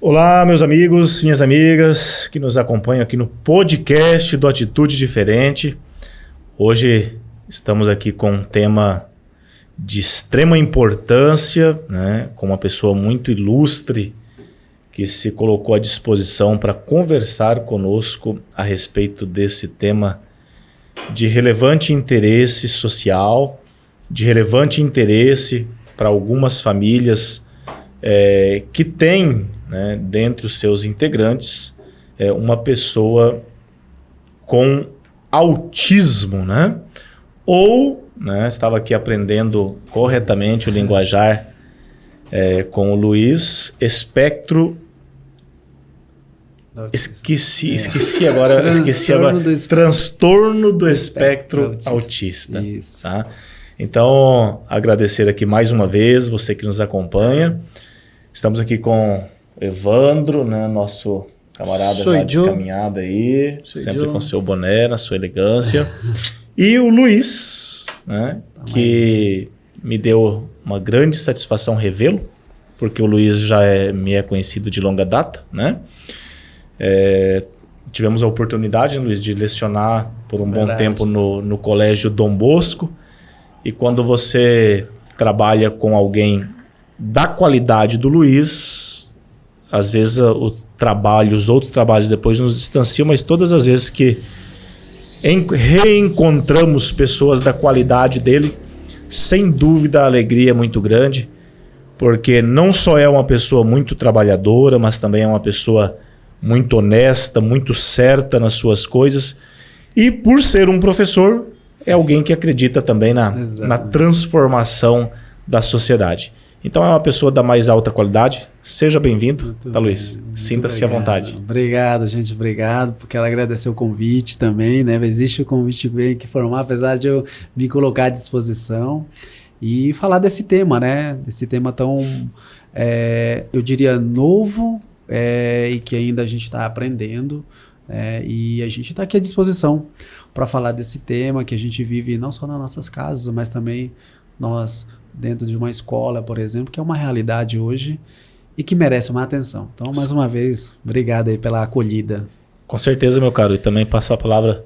Olá, meus amigos, minhas amigas que nos acompanham aqui no podcast do Atitude Diferente. Hoje estamos aqui com um tema de extrema importância, né, com uma pessoa muito ilustre que se colocou à disposição para conversar conosco a respeito desse tema de relevante interesse social, de relevante interesse para algumas famílias que têm, né, dentre os seus integrantes, uma pessoa com autismo, né? Ou, né, estava aqui aprendendo corretamente o linguajar com o Luiz, espectro... Esqueci agora. Transtorno do espectro autista. Isso. Tá? Então, agradecer aqui mais uma vez você que nos acompanha. Estamos aqui com o Evandro, né, nosso camarada já de caminhada aí, sempre com seu boné, na sua elegância. E o Luiz, né, que me deu uma grande satisfação revê-lo, porque o Luiz já me é conhecido de longa data, né? Tivemos a oportunidade, né, Luiz, de lecionar por um bom tempo no Colégio Dom Bosco. E quando você trabalha com alguém da qualidade do Luiz, às vezes os outros trabalhos depois nos distanciam, mas todas as vezes que reencontramos pessoas da qualidade dele, sem dúvida a alegria é muito grande, porque não só é uma pessoa muito trabalhadora, mas também é uma pessoa muito honesta, muito certa nas suas coisas, e por ser um professor, é alguém que acredita também na transformação da sociedade. Então é uma pessoa da mais alta qualidade. Seja bem-vindo, tá, Luiz? Sinta-se à vontade. Obrigado, gente. Obrigado. Quero agradecer o convite também, né? Existe o convite bem que formar, apesar de eu me colocar à disposição e falar desse tema, né? Desse tema tão, eu diria, novo e que ainda a gente está aprendendo. E a gente está aqui à disposição para falar desse tema que a gente vive não só nas nossas casas, mas também nós dentro de uma escola, por exemplo, que é uma realidade hoje e que merece uma atenção. Então, mais uma vez, obrigado aí pela acolhida. Com certeza, meu caro. E também passo a palavra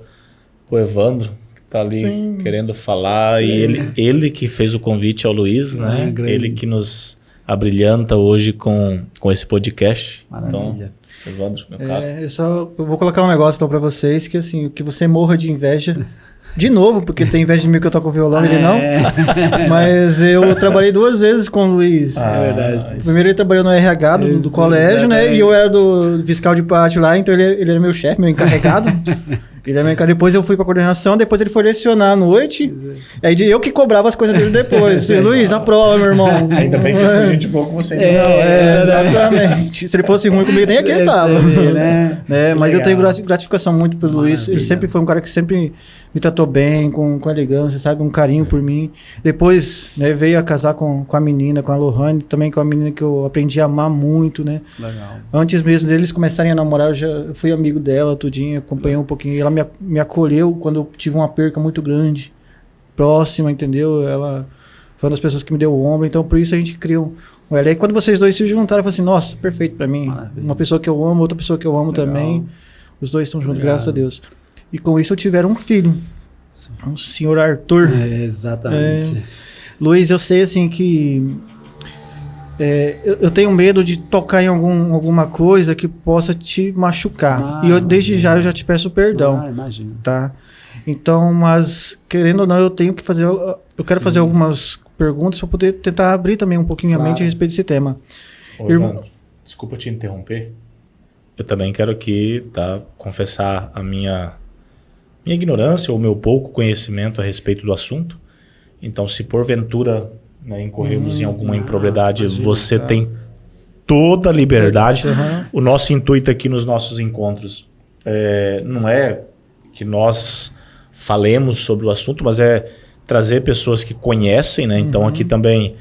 pro Evandro, que está ali querendo falar. E ele que fez o convite ao Luiz, né? Ele que nos abrilhanta hoje com esse podcast. Maravilha. Então, Evandro, meu caro. Eu vou colocar um negócio então para vocês, que assim, que você morra de inveja. De novo, porque tem inveja de mim que eu toco violão, ele não. Mas eu trabalhei 2 vezes com o Luiz. É verdade. Primeiro ele trabalhou no RH do colégio, né? E eu era do fiscal de pátio lá, então ele era meu chefe, meu encarregado. Depois eu fui pra coordenação, depois ele foi lecionar à noite. Aí eu que cobrava as coisas dele depois. Luiz, aprova, meu irmão. Ainda bem que foi gente boa com você. Exatamente. Se ele fosse ruim comigo, nem aqui ele tava. Mas eu tenho gratificação muito pelo Luiz. Ele sempre foi um cara que sempre me tratou bem, com elegância, sabe? Um carinho por mim. Depois, né, veio a casar com a menina, com a Lohane, também com a menina que eu aprendi a amar muito, né? Legal. Antes mesmo deles começarem a namorar, eu já fui amigo dela, tudinho, acompanhei um pouquinho. E ela me acolheu quando eu tive uma perca muito grande, próxima, entendeu? Ela foi uma das pessoas que me deu o ombro, então por isso a gente criou um ela. E quando vocês dois se juntaram, eu falei assim, nossa, perfeito pra mim. Maravilha. Uma pessoa que eu amo, outra pessoa que eu amo também. Os dois estão juntos, graças a Deus. E com isso eu tiveram um filho, um senhor Arthur. Exatamente. Luiz, eu sei assim que eu tenho medo de tocar em alguma coisa que possa te machucar. E desde já eu já te peço perdão. Imagino. Tá? Então, mas querendo ou não, eu tenho que fazer. Eu quero fazer algumas perguntas para poder tentar abrir também um pouquinho a mente a respeito desse tema. Irmão, desculpa te interromper. Eu também quero aqui confessar a minha ignorância ou meu pouco conhecimento a respeito do assunto. Então, se porventura, né, incorrermos em alguma impropriedade, você tem toda a liberdade. O nosso intuito aqui nos nossos encontros não é que nós falemos sobre o assunto, mas é trazer pessoas que conhecem, né? Então, aqui também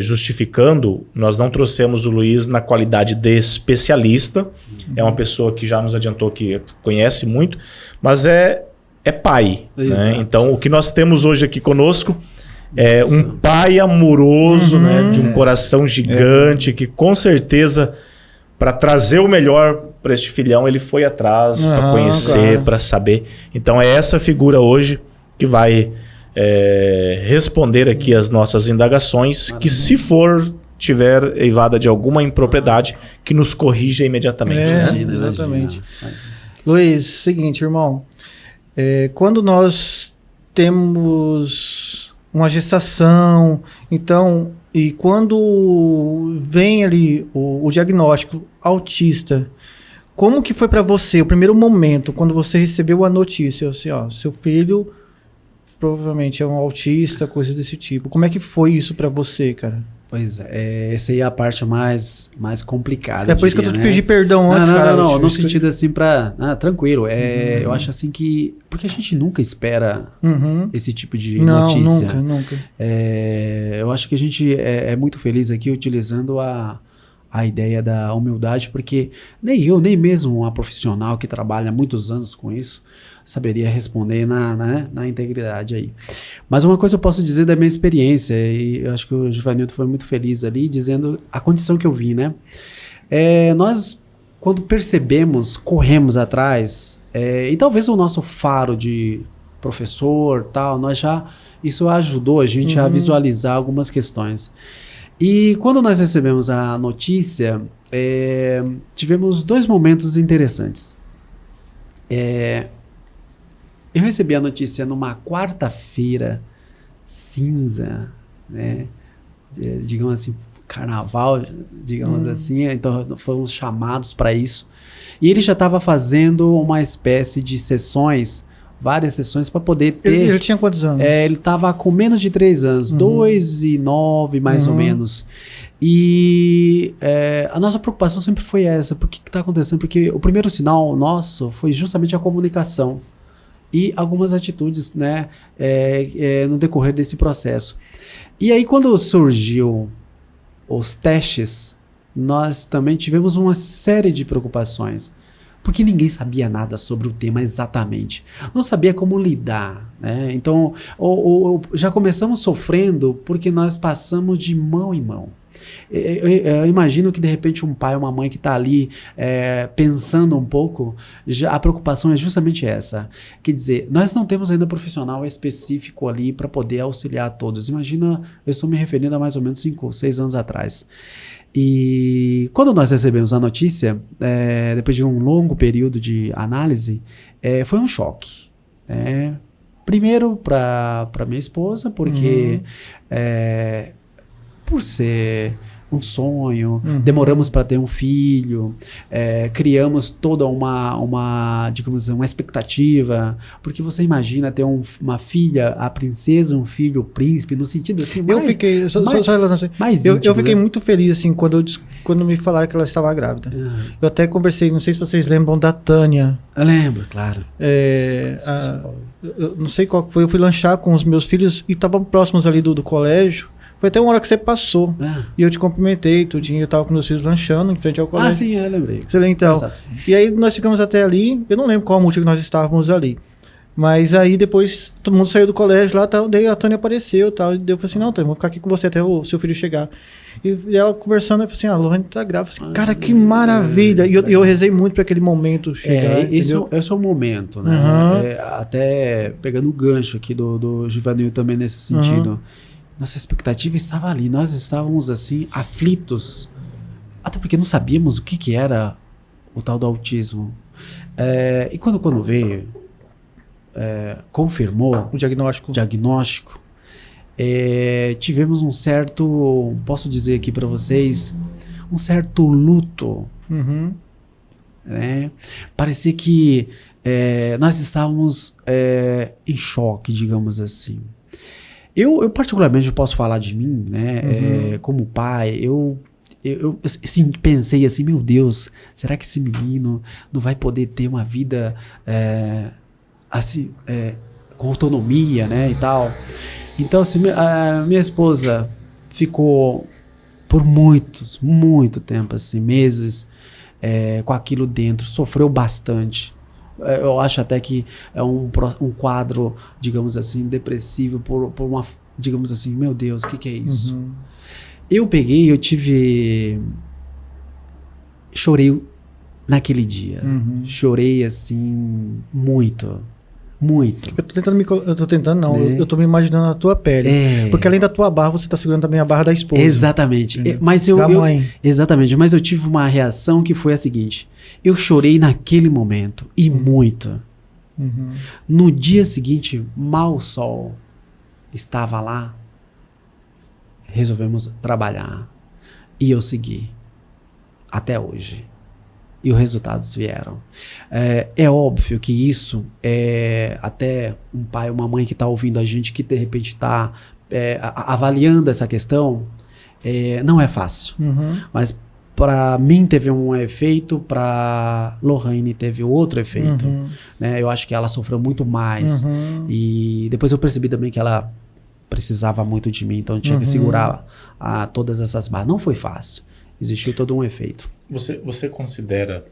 justificando, nós não trouxemos o Luiz na qualidade de especialista. É uma pessoa que já nos adiantou que conhece muito, mas é pai. Né? Então, o que nós temos hoje aqui conosco é um pai amoroso, né, de um coração gigante, que com certeza para trazer o melhor para este filhão, ele foi atrás para conhecer, claro. para saber. Então é essa figura hoje que vai responder aqui as nossas indagações, que se tiver eivada de alguma impropriedade, que nos corrija imediatamente. Imagina, exatamente. Luiz, seguinte, irmão. Quando nós temos uma gestação, então, e quando vem ali o diagnóstico autista, como que foi para você o primeiro momento, quando você recebeu a notícia, assim, ó, seu filho provavelmente é um autista, coisa desse tipo. Como é que foi isso para você, cara? Pois essa aí é a parte mais complicada. É por isso que eu tô te pedindo perdão antes, cara. Não, no sentido assim tranquilo. Eu acho assim que... Porque a gente nunca espera esse tipo de notícia. Nunca. Eu acho que a gente é muito feliz aqui utilizando a ideia da humildade, porque nem eu, nem mesmo uma profissional que trabalha há muitos anos com isso, saberia responder na integridade aí. Mas uma coisa eu posso dizer da minha experiência, e eu acho que o Givanildo foi muito feliz ali, dizendo a condição que eu vim, né? Nós, quando percebemos, corremos atrás, e talvez o nosso faro de professor, tal, isso ajudou a gente a visualizar algumas questões. E quando nós recebemos a notícia, tivemos 2 momentos interessantes. Eu recebi a notícia numa quarta-feira cinza, né? Digamos assim, carnaval, digamos assim. Então fomos chamados para isso. E ele já estava fazendo uma espécie de sessões, várias sessões para poder ter... Ele tinha quantos anos? Ele estava com menos de 3 anos, 2 e 9 mais ou menos. E a nossa preocupação sempre foi essa. Por que está acontecendo? Porque o primeiro sinal nosso foi justamente a comunicação e algumas atitudes, né, no decorrer desse processo. E aí, quando surgiu os testes, nós também tivemos uma série de preocupações, porque ninguém sabia nada sobre o tema exatamente, não sabia como lidar, né? Então, já começamos sofrendo porque nós passamos de mão em mão. Eu imagino que de repente um pai ou uma mãe que está ali pensando um pouco, a preocupação é justamente essa. Quer dizer, nós não temos ainda profissional específico ali para poder auxiliar todos. Imagina, eu estou me referindo a mais ou menos 5 ou 6 anos atrás. E quando nós recebemos a notícia, depois de um longo período de análise, foi um choque. Primeiro para minha esposa, porque por ser um sonho, demoramos para ter um filho, criamos toda digamos, uma expectativa, porque você imagina ter uma filha, a princesa, um filho, o príncipe, no sentido assim, eu fiquei muito feliz assim quando me falaram que ela estava grávida. Eu até conversei, não sei se vocês lembram da Tânia. Eu lembro, claro. Eu não sei qual foi, eu fui lanchar com os meus filhos e estavam próximos ali do colégio. Foi até uma hora que você passou. E eu te cumprimentei, tudinho. Eu tava com meus filhos lanchando em frente ao colégio. Sim, eu lembrei. Então. Exato. E aí nós ficamos até ali. Eu não lembro qual motivo que nós estávamos ali. Mas aí depois todo mundo saiu do colégio lá, tal. Daí a Tânia apareceu, tal. E eu falei assim, não, Tânia, vou ficar aqui com você até o seu filho chegar. E ela conversando, eu falei assim, a Lohane tá grávida. Falei, cara, que maravilha. E eu rezei muito para aquele momento chegar. Esse é o momento, né? Até pegando o gancho aqui do Givanil também nesse sentido. Nossa expectativa estava ali, nós estávamos assim, aflitos, até porque não sabíamos o que era o tal do autismo. E quando veio, confirmou o diagnóstico, tivemos um certo, posso dizer aqui para vocês, um certo luto. Parecia que nós estávamos em choque, digamos assim. Eu particularmente posso falar de mim, né? Como pai, eu assim, pensei assim, meu Deus, será que esse menino não vai poder ter uma vida assim, com autonomia, né, e tal? Então, assim, a minha esposa ficou por muito tempo, assim, meses, com aquilo dentro, sofreu bastante. Eu acho até que é um quadro, digamos assim, depressivo por uma, digamos assim, meu Deus, o que é isso? Eu chorei naquele dia. Chorei, assim, muito. Eu tô tentando não, Né? eu tô me imaginando a tua pele. Porque além da tua barra, você tá segurando também a barra da esposa. Exatamente. Mas Da mãe. Exatamente, mas eu tive uma reação que foi a seguinte. Eu chorei naquele momento, e muito. No dia seguinte, mal o sol estava lá, resolvemos trabalhar. E eu segui. Até hoje. E os resultados vieram. É óbvio que isso, até um pai ou uma mãe que está ouvindo a gente, que de repente está avaliando essa questão, não é fácil. Mas para mim teve um efeito, para Lohane teve outro efeito. Né? Eu acho que ela sofreu muito mais. E depois eu percebi também que ela precisava muito de mim, então eu tinha que segurar todas essas barras. Não foi fácil. Existiu todo um efeito. Você considera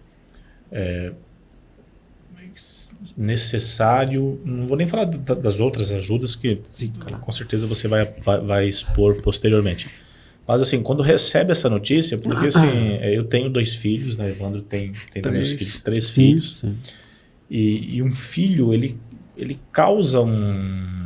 necessário, não vou nem falar das outras ajudas que Sim, claro. Com certeza você vai expor posteriormente. Mas assim, quando recebe essa notícia, porque assim, eu tenho 2 filhos, né? Evandro tem também os filhos, 3 filhos. Sim. E um filho, ele causa um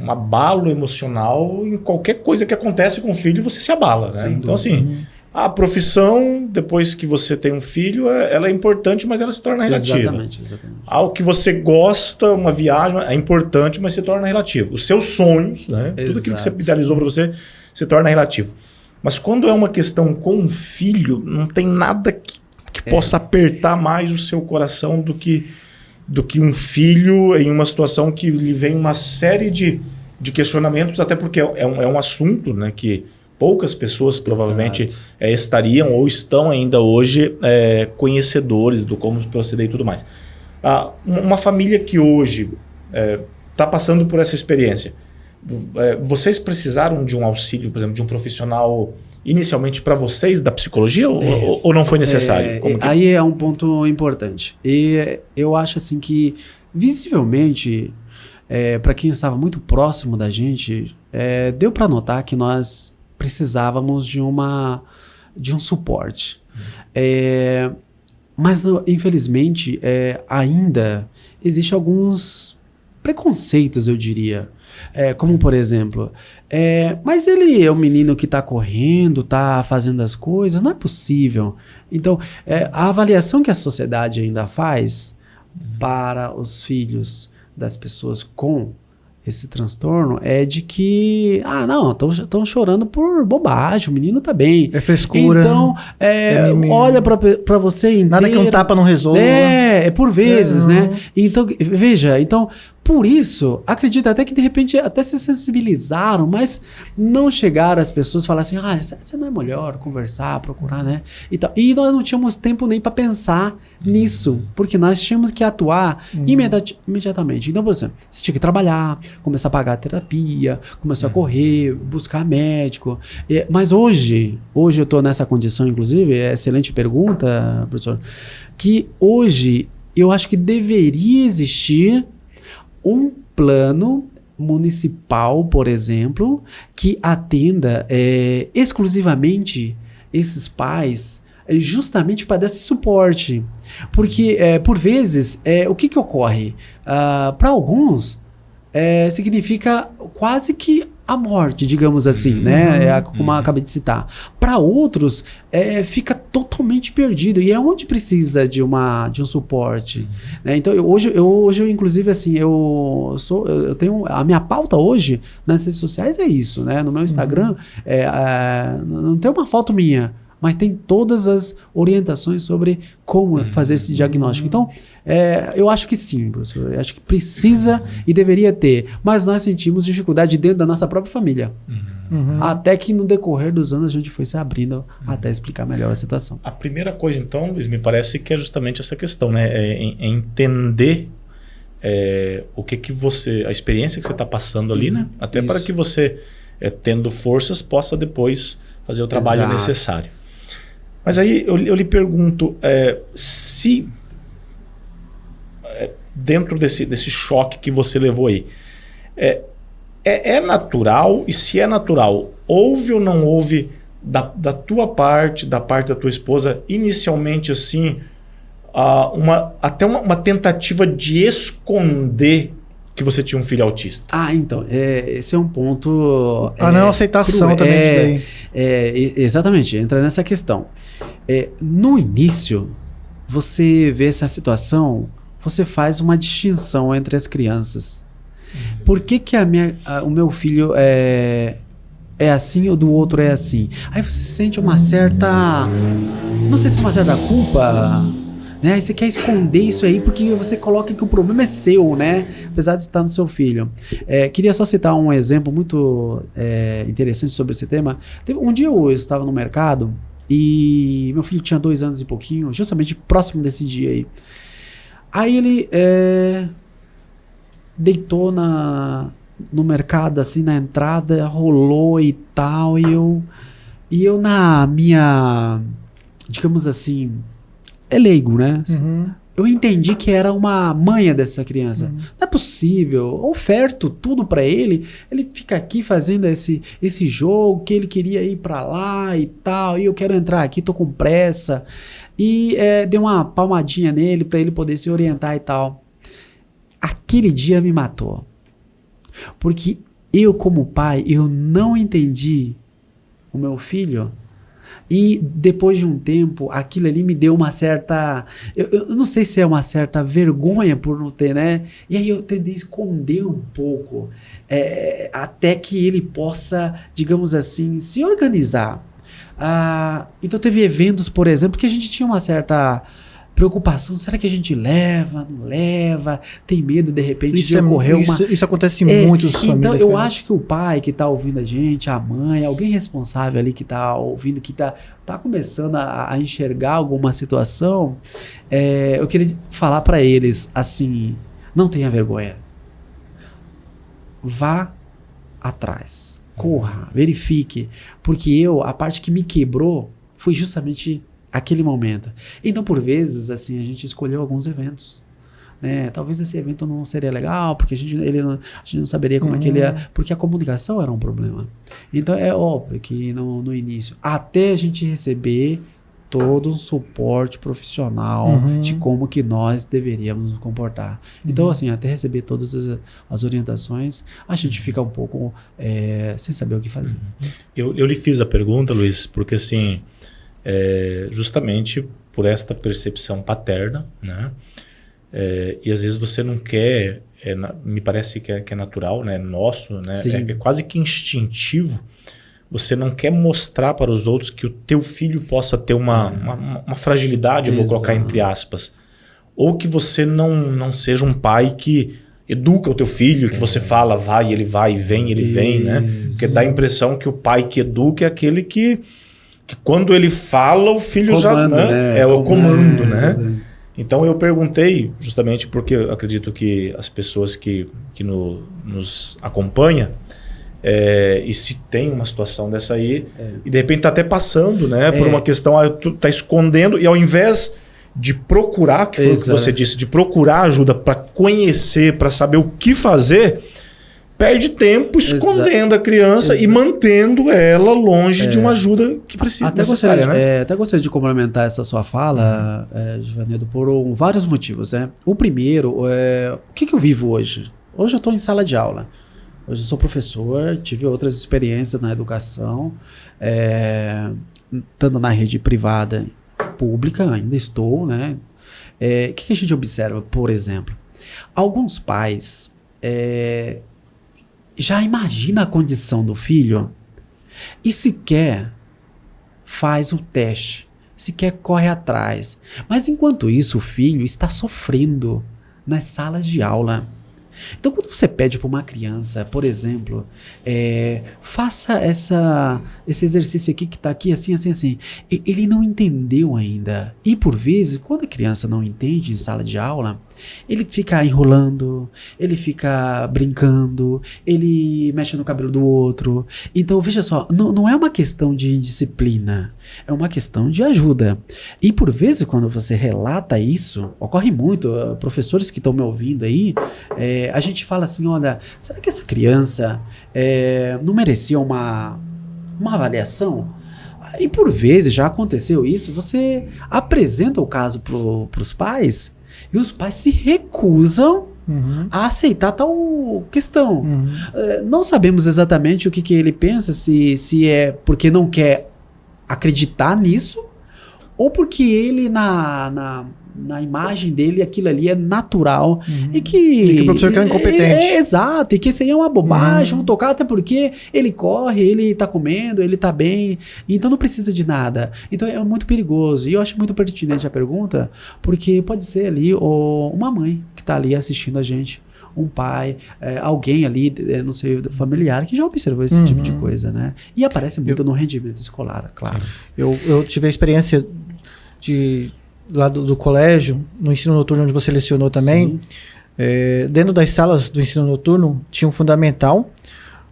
abalo emocional em qualquer coisa que acontece com o filho, você se abala, né? Então assim, a profissão, depois que você tem um filho, ela é importante, mas ela se torna relativa. Exatamente. Algo que você gosta, uma viagem, é importante, mas se torna relativo. Os seus sonhos, né? Tudo aquilo que você idealizou para você, se torna relativo. Mas quando é uma questão com um filho, não tem nada que possa apertar mais o seu coração do que um filho em uma situação que lhe vem uma série de questionamentos, até porque é um assunto, né, que poucas pessoas provavelmente estariam ou estão ainda hoje conhecedores do como proceder e tudo mais. Uma família que hoje está passando por essa experiência, vocês precisaram de um auxílio, por exemplo, de um profissional inicialmente para vocês da psicologia ou não foi necessário? Aí é um ponto importante. E eu acho assim que visivelmente, para quem estava muito próximo da gente, deu para notar que nós precisávamos de um suporte. Mas infelizmente ainda existe alguns preconceitos, eu diria. Como por exemplo, mas ele é um menino que está correndo, está fazendo as coisas, não é possível. Então, a avaliação que a sociedade ainda faz para os filhos das pessoas com esse transtorno é de que, não, estão chorando por bobagem, o menino tá bem. É frescura. Então, olha pra você inteiro. Nada que um tapa não resolva. Por vezes, né? Então, veja, por isso, acredito até que de repente até se sensibilizaram, mas não chegaram as pessoas a falar assim, você não é melhor conversar, procurar, né? E nós não tínhamos tempo nem para pensar nisso, porque nós tínhamos que atuar imediatamente. Então, por exemplo, você tinha que trabalhar, começar a pagar a terapia, começar a correr, buscar médico. Mas hoje eu estou nessa condição, inclusive, excelente pergunta, professor, que hoje eu acho que deveria existir um plano municipal, por exemplo, que atenda exclusivamente esses pais, justamente para dar esse suporte. Porque, por vezes, o que ocorre? Para alguns, significa quase que a morte, digamos assim, né? Como eu acabei de citar. Para outros, fica totalmente perdido. E é onde precisa de um suporte. Né? Então, hoje, inclusive, assim, eu tenho... A minha pauta hoje nas redes sociais é isso, né? No meu Instagram, não tem uma foto minha, mas tem todas as orientações sobre como fazer esse diagnóstico. Então, eu acho que sim, professor. Eu acho que precisa e deveria ter. Mas nós sentimos dificuldade dentro da nossa própria família. Até que no decorrer dos anos a gente foi se abrindo até explicar melhor a situação. A primeira coisa, então, Luiz, me parece que é justamente essa questão, né? É entender o que você... A experiência que você está passando ali, né? Até para que você, tendo forças, possa depois fazer o trabalho necessário. Mas aí eu lhe pergunto, se dentro desse choque que você levou aí, é natural? E se é natural, houve ou não houve da tua parte, da parte da tua esposa, inicialmente assim, até uma tentativa de esconder que você tinha um filho autista? Então, esse é um ponto... A não aceitação também disso daí. Exatamente, entra nessa questão. No início, você vê essa situação, você faz uma distinção entre as crianças. Por que o meu filho é assim ou do outro é assim? Aí você sente uma certa... Não sei se é uma certa culpa... Né? Você quer esconder isso aí porque você coloca que o problema é seu, né? Apesar de estar no seu filho. Queria só citar um exemplo muito interessante sobre esse tema. Um dia eu estava no mercado e meu filho tinha 2 anos e pouquinho, justamente próximo desse dia aí. Aí ele deitou no mercado, assim, na entrada, rolou e tal, e eu na minha, digamos assim... É leigo, né? Uhum. Eu entendi que era uma manha dessa criança. Não é possível. Oferto tudo pra ele. Ele fica aqui fazendo esse jogo que ele queria ir pra lá e tal. E eu quero entrar aqui, tô com pressa. E dei uma palmadinha nele pra ele poder se orientar e tal. Aquele dia me matou. Porque eu, como pai, eu não entendi o meu filho. E depois de um tempo, aquilo ali me deu uma certa... Eu não sei se é uma certa vergonha por não ter, né? E aí eu tentei esconder um pouco, até que ele possa, digamos assim, se organizar. Então teve eventos, por exemplo, que a gente tinha uma certa preocupação. Será que a gente leva, não leva? Tem medo, de repente, de ocorrer uma... Isso acontece em muitas famílias. Então, eu acho que o pai que está ouvindo a gente, a mãe, alguém responsável ali que está ouvindo, que está começando a enxergar alguma situação, eu queria falar para eles, assim, não tenha vergonha. Vá atrás. Corra, verifique. Porque a parte que me quebrou foi justamente... aquele momento. Então, por vezes, assim, a gente escolheu alguns eventos, né? Talvez esse evento não seria legal, porque a gente não saberia como é que ele ia... Porque a comunicação era um problema. Então, é óbvio que no início, até a gente receber todo um suporte profissional de como que nós deveríamos nos comportar. Então, assim, até receber todas as orientações, a gente fica um pouco sem saber o que fazer. Eu lhe fiz a pergunta, Luiz, porque, assim... justamente por esta percepção paterna, né? E às vezes você não quer, me parece que é natural, né? Nosso, né? É quase que instintivo. Você não quer mostrar para os outros que o teu filho possa ter uma fragilidade, eu vou colocar entre aspas, ou que você não seja um pai que educa o teu filho, que você fala, vai, ele vem, ele vem, né? Porque dá a impressão que o pai que educa é aquele que quando ele fala, o filho comando, já... Né? É o comando, né? Então eu perguntei, justamente porque eu acredito que as pessoas que nos acompanham, e se tem uma situação dessa aí, e de repente tá até passando, né? Por uma questão, tu tá escondendo, e ao invés de procurar, que foi o que você disse, de procurar ajuda para conhecer, para saber o que fazer... perde tempo escondendo a criança e mantendo ela longe de uma ajuda que precisa necessária, né? Até gostaria de complementar essa sua fala, Givanildo, por vários motivos, né? O primeiro, o que eu vivo hoje? Hoje eu estou em sala de aula. Hoje eu sou professor, tive outras experiências na educação, estando na rede privada pública, ainda estou, né? O que a gente observa, por exemplo? Alguns pais... já imagina a condição do filho e sequer faz o teste, sequer corre atrás. Mas enquanto isso, o filho está sofrendo nas salas de aula. Então, quando você pede para uma criança, por exemplo, faça esse exercício aqui que está aqui, assim, assim, assim, ele não entendeu ainda. E, por vezes, quando a criança não entende em sala de aula, ele fica enrolando, ele fica brincando, ele mexe no cabelo do outro. Então, veja só, não é uma questão de indisciplina, é uma questão de ajuda. E, por vezes, quando você relata isso, ocorre muito, professores que estão me ouvindo aí, a gente fala assim, olha, será que essa criança não merecia uma avaliação? E por vezes já aconteceu isso, você apresenta o caso para os pais e os pais se recusam a aceitar tal questão. Não sabemos exatamente o que ele pensa, se é porque não quer acreditar nisso ou porque ele na imagem dele, aquilo ali é natural. E que o professor que é incompetente. Exato, e que isso aí é uma bobagem, vão tocar, até porque ele corre, ele tá comendo, ele tá bem, então não precisa de nada. Então é muito perigoso. E eu acho muito pertinente a pergunta, porque pode ser ali uma mãe que tá ali assistindo a gente, um pai, alguém ali, não sei, familiar, que já observou esse tipo de coisa, né? E aparece muito no rendimento escolar, claro. Eu tive a experiência lá do colégio, no ensino noturno onde você lecionou também, dentro das salas do ensino noturno tinha um fundamental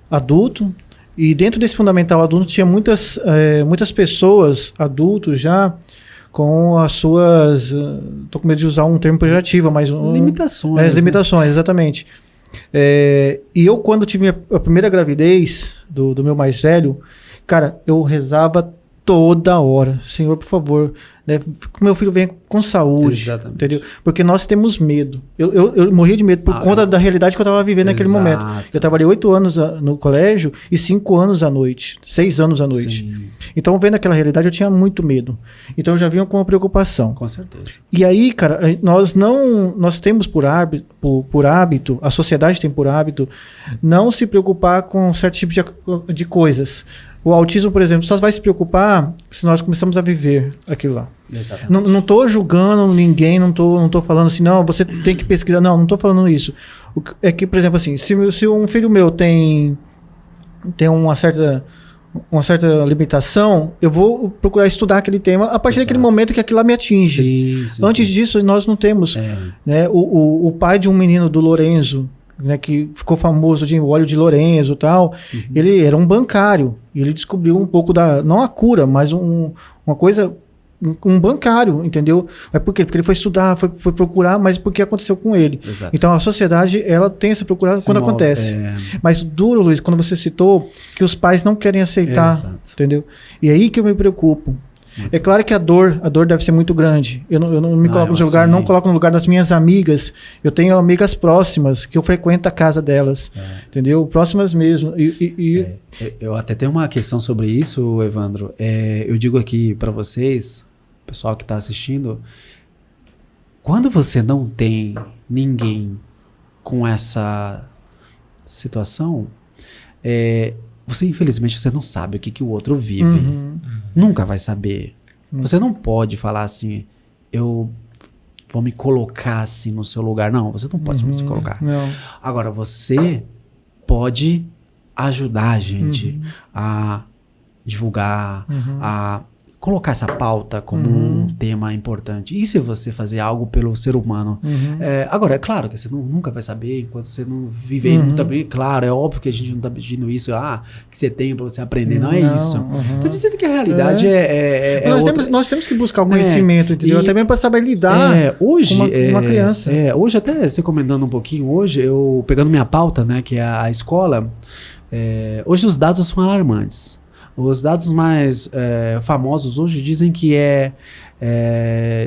adulto, e dentro desse fundamental adulto tinha muitas pessoas, adultos já, com as suas, tô com medo de usar um termo pejorativo, mas... limitações. Limitações, exatamente. E eu, quando tive a primeira gravidez do meu mais velho, cara, eu rezava toda hora, Senhor, por favor, né, que meu filho venha com saúde. Exatamente. Entendeu? Porque nós temos medo. Eu morria de medo por conta da realidade que eu estava vivendo naquele momento. Eu trabalhei 8 anos no colégio e 5 anos à noite, 6 anos à noite. Sim. Então, vendo aquela realidade, eu tinha muito medo. Então, eu já vinha com uma preocupação. Com certeza. E aí, cara, nós temos por hábito, a sociedade tem por hábito, não se preocupar com certo tipo de coisas. O autismo, por exemplo, só vai se preocupar se nós começamos a viver aquilo lá. Exatamente. Não estou julgando ninguém, não tô falando assim, não, você tem que pesquisar. Não estou falando isso. É que, por exemplo, assim, se um filho meu tem uma certa limitação, eu vou procurar estudar aquele tema a partir daquele momento que aquilo lá me atinge. Sim, Antes disso, nós não temos. Né, o pai de um menino do Lorenzo, né, que ficou famoso de óleo de Lorenzo e tal, ele era um bancário, e ele descobriu um pouco não a cura, mas uma coisa, um bancário, entendeu? Mas por quê? Porque ele foi estudar, foi procurar, mas porque aconteceu com ele. Exato. Então a sociedade, ela tem essa procura quando acontece. Mas duro, Luiz, quando você citou que os pais não querem aceitar, entendeu? E aí que eu me preocupo. É claro que a dor deve ser muito grande. Eu não me coloco no seu lugar, não coloco no lugar das minhas amigas. Eu tenho amigas próximas, que eu frequento a casa delas, entendeu? Próximas mesmo. Eu até tenho uma questão sobre isso, Evandro. Eu digo aqui para vocês, pessoal que está assistindo, quando você não tem ninguém com essa situação, você infelizmente você não sabe o que o outro vive. Nunca vai saber. Você não pode falar assim, eu vou me colocar assim no seu lugar. Não, você não pode se colocar. Não. Agora, você pode ajudar a gente a divulgar, a colocar essa pauta como um tema importante. E se você fazer algo pelo ser humano? Agora, é claro que você nunca vai saber enquanto você não viver também. Claro, é óbvio que a gente não está pedindo isso, que você tem para você aprender. Não é isso. Estou dizendo que a realidade nós temos que buscar o conhecimento, entendeu? Até mesmo para saber lidar hoje, com uma criança. Hoje, até se comentando um pouquinho, hoje, eu pegando minha pauta, né, que é a escola, hoje os dados são alarmantes. Os dados mais famosos hoje dizem que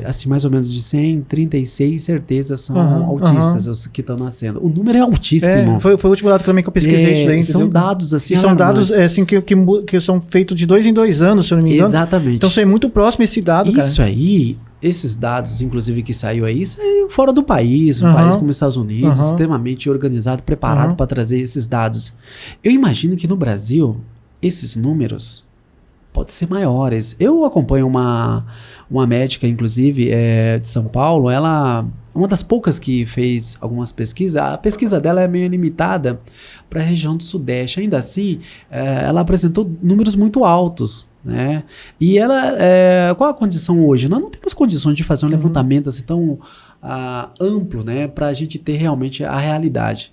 assim, mais ou menos de 136 certezas são autistas os que estão nascendo. O número é altíssimo. Foi o último dado também que eu pesquisei isso daí, são dados assim. E são dados assim, que são feitos de 2 em 2 anos, se eu não me engano. Exatamente. Então, isso é muito próximo esse dado, cara. Isso aí, esses dados, inclusive, que saiu fora do país, um país como os Estados Unidos, extremamente organizado, preparado para trazer esses dados. Eu imagino que no Brasil, esses números podem ser maiores. Eu acompanho uma médica, inclusive, de São Paulo. Ela, uma das poucas que fez algumas pesquisas. A pesquisa dela é meio limitada para a região do Sudeste. Ainda assim, ela apresentou números muito altos, né? E ela, qual a condição hoje? Nós não temos condições de fazer um levantamento assim tão amplo, né, para a gente ter realmente a realidade.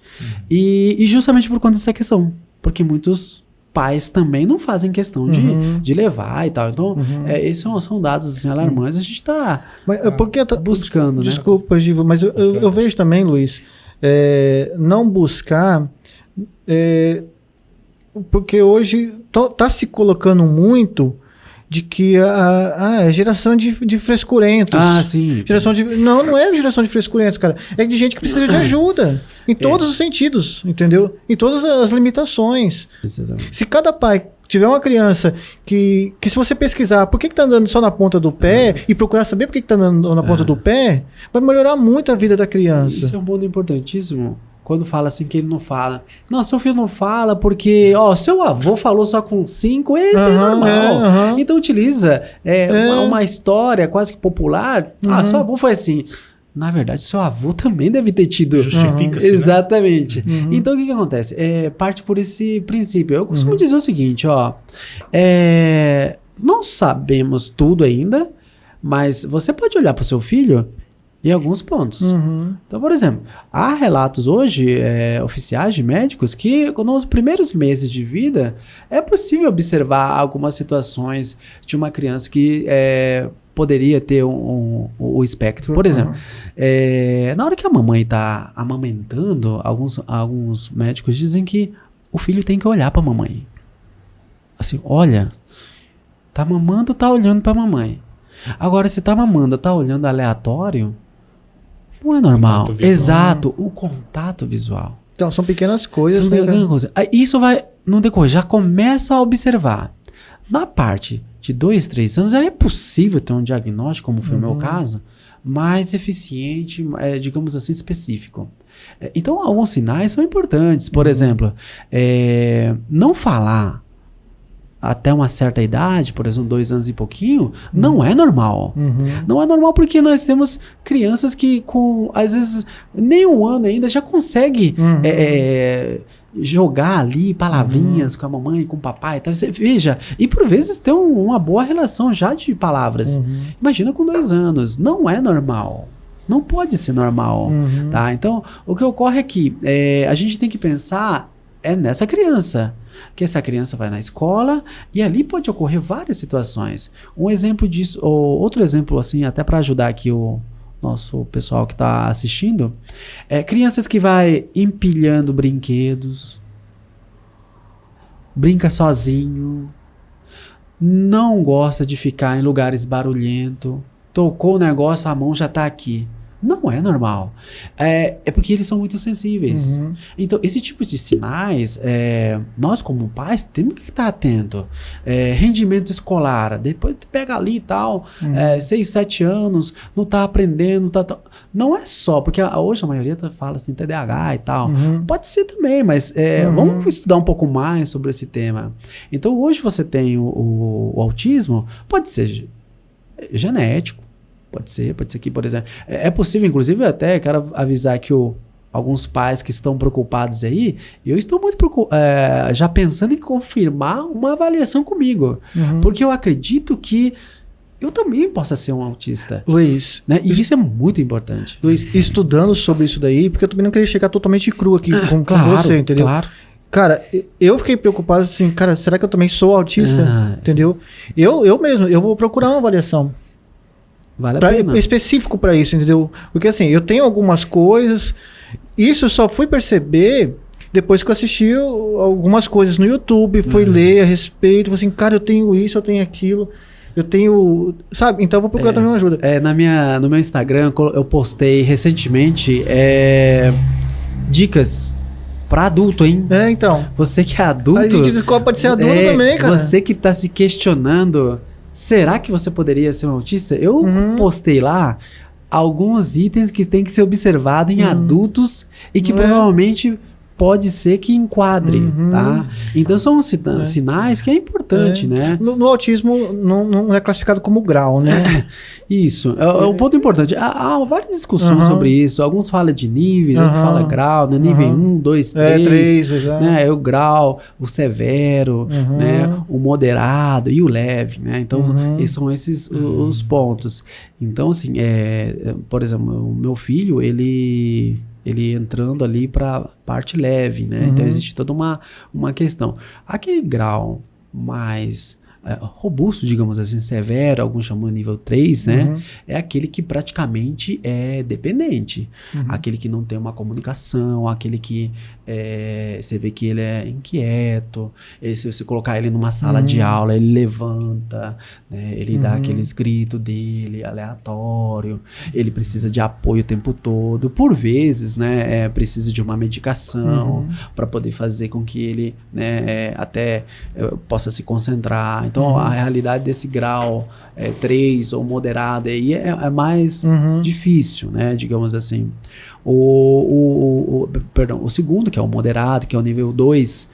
E justamente por conta dessa questão, porque muitos pais também não fazem questão de levar e tal. Então, esses são dados assim, alarmantes. A gente está buscando, desculpa, Giva, mas eu vejo também, Luiz, não buscar, porque hoje tá se colocando muito de que é geração de frescurentos. Sim. Não é geração de frescurentos, cara. É de gente que precisa de ajuda. Em todos os sentidos, entendeu? Em todas as limitações. Exatamente. Se cada pai tiver uma criança que se você pesquisar por que tá andando só na ponta do pé e procurar saber por que tá andando na ponta do pé, vai melhorar muito a vida da criança. Isso é um ponto importantíssimo. Quando fala assim que ele não fala. Não, seu filho não fala porque, seu avô falou só com 5, esse é normal. Então utiliza uma história quase que popular. Seu avô foi assim. Na verdade, seu avô também deve ter tido. Justifica-se, né? Exatamente. Então, o que acontece? Parte por esse princípio. Eu costumo dizer o seguinte, não sabemos tudo ainda, mas você pode olhar para o seu filho em alguns pontos. Então, por exemplo, há relatos hoje oficiais de médicos que nos primeiros meses de vida é possível observar algumas situações de uma criança que poderia ter o espectro. Por exemplo, na hora que a mamãe está amamentando, alguns médicos dizem que o filho tem que olhar para a mamãe. Assim, olha, tá mamando, tá olhando para a mamãe. Agora, se tá mamando, tá olhando aleatório, não é normal. Exato, o contato visual. Então, são pequenas coisas. Isso vai, no decorrer, já começa a observar. Na parte de 2, 3 anos, já é possível ter um diagnóstico, como foi o meu caso, mais eficiente, digamos assim, específico. Então, alguns sinais são importantes. Por exemplo, não falar até uma certa idade, por exemplo, 2 anos e pouquinho, não é normal. Não é normal porque nós temos crianças que às vezes, nem 1 ano ainda já consegue jogar ali palavrinhas com a mamãe, com o papai. Então, você veja, e por vezes tem uma boa relação já de palavras. Imagina com 2 anos. Não é normal. Não pode ser normal. Tá? Então, o que ocorre é que a gente tem que pensar nessa criança. Que essa criança vai na escola e ali pode ocorrer várias situações. Um exemplo disso, ou outro exemplo assim, até para ajudar aqui o nosso pessoal que está assistindo, crianças que vai empilhando brinquedos, brinca sozinho, não gosta de ficar em lugares barulhentos, tocou o negócio, a mão já está aqui. Não é normal. É porque eles são muito sensíveis. Então, esse tipo de sinais, nós como pais temos que estar atento. Rendimento escolar, depois pega ali e tal, 6, 7 anos, não está aprendendo. Não é só, porque hoje a maioria fala assim, TDAH e tal. Pode ser também, mas vamos estudar um pouco mais sobre esse tema. Então, hoje você tem o autismo, pode ser genético. Pode ser que, por exemplo, é possível, inclusive, até quero avisar que alguns pais que estão preocupados aí, eu estou muito já pensando em confirmar uma avaliação comigo, porque eu acredito que eu também possa ser um autista. Luiz. Né? E isso é muito importante. Luiz, estudando sobre isso daí, porque eu também não queria chegar totalmente cru aqui com você, entendeu? Claro. Cara, eu fiquei preocupado assim, cara, será que eu também sou autista? Entendeu? Eu mesmo, eu vou procurar uma avaliação. Vale a pena. Específico para isso, entendeu? Porque assim, eu tenho algumas coisas, isso eu só fui perceber depois que eu assisti algumas coisas no YouTube, fui ler a respeito, falei assim, cara, eu tenho isso, eu tenho aquilo, eu tenho, sabe? Então eu vou procurar também uma ajuda. No meu Instagram, eu postei recentemente dicas para adulto, hein? Então. Você que é adulto... A gente descobre, pode ser adulto também, cara. Você que tá se questionando... Será que você poderia ser um autista? Eu postei lá alguns itens que tem que ser observado em adultos e que provavelmente pode ser que enquadre, tá? Então são sinais que é importante, né? No autismo não é classificado como grau, né? Isso, é um ponto importante. Há várias discussões sobre isso. Alguns falam de níveis, outros falam grau, né? Nível 1, 2, 3, né? O grau, o severo, né? O moderado e o leve, né? Então, são esses os pontos. Então, assim, por exemplo, o meu filho, ele entrando ali para parte leve, né? Então existe toda uma questão. Aquele grau mais robusto, digamos assim, severo, alguns chamam de nível 3, né? É aquele que praticamente é dependente. Aquele que não tem uma comunicação, aquele que você vê que ele é inquieto. Se você colocar ele numa sala de aula, ele levanta, né? Ele dá aqueles gritos dele, aleatório. Ele precisa de apoio o tempo todo. Por vezes, né? Precisa de uma medicação para poder fazer com que ele, né, até possa se concentrar. Então, a realidade desse grau 3 ou moderado aí é mais difícil, né? Digamos assim. Perdão, o segundo, que é o moderado, que é o nível 2,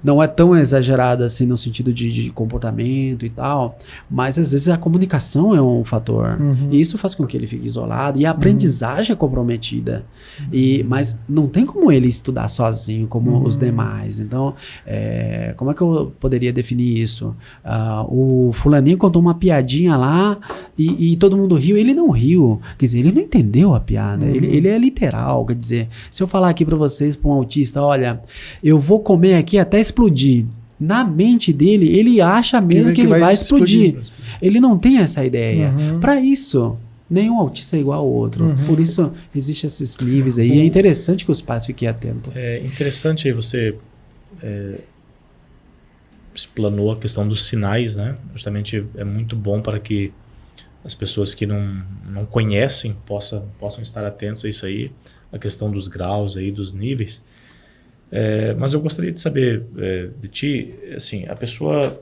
não é tão exagerado assim no sentido de comportamento e tal, mas às vezes a comunicação é um fator. E isso faz com que ele fique isolado e a aprendizagem é comprometida. Mas não tem como ele estudar sozinho como os demais. Então, como é que eu poderia definir isso? O fulaninho contou uma piadinha lá e todo mundo riu. Ele não riu. Quer dizer, ele não entendeu a piada. Ele é literal. Quer dizer, se eu falar aqui para vocês, para um autista, olha, eu vou comer aqui até explodir. Na mente dele, ele acha mesmo que ele vai explodir. Ele não tem essa ideia. Para isso, nenhum autista é igual ao outro. Por isso, existem esses níveis aí. É interessante que os pais fiquem atentos. É interessante aí você explanou a questão dos sinais, né? Justamente é muito bom para que as pessoas que não conhecem possam estar atentos a isso aí, a questão dos graus aí, dos níveis. Mas eu gostaria de saber de ti, assim, a pessoa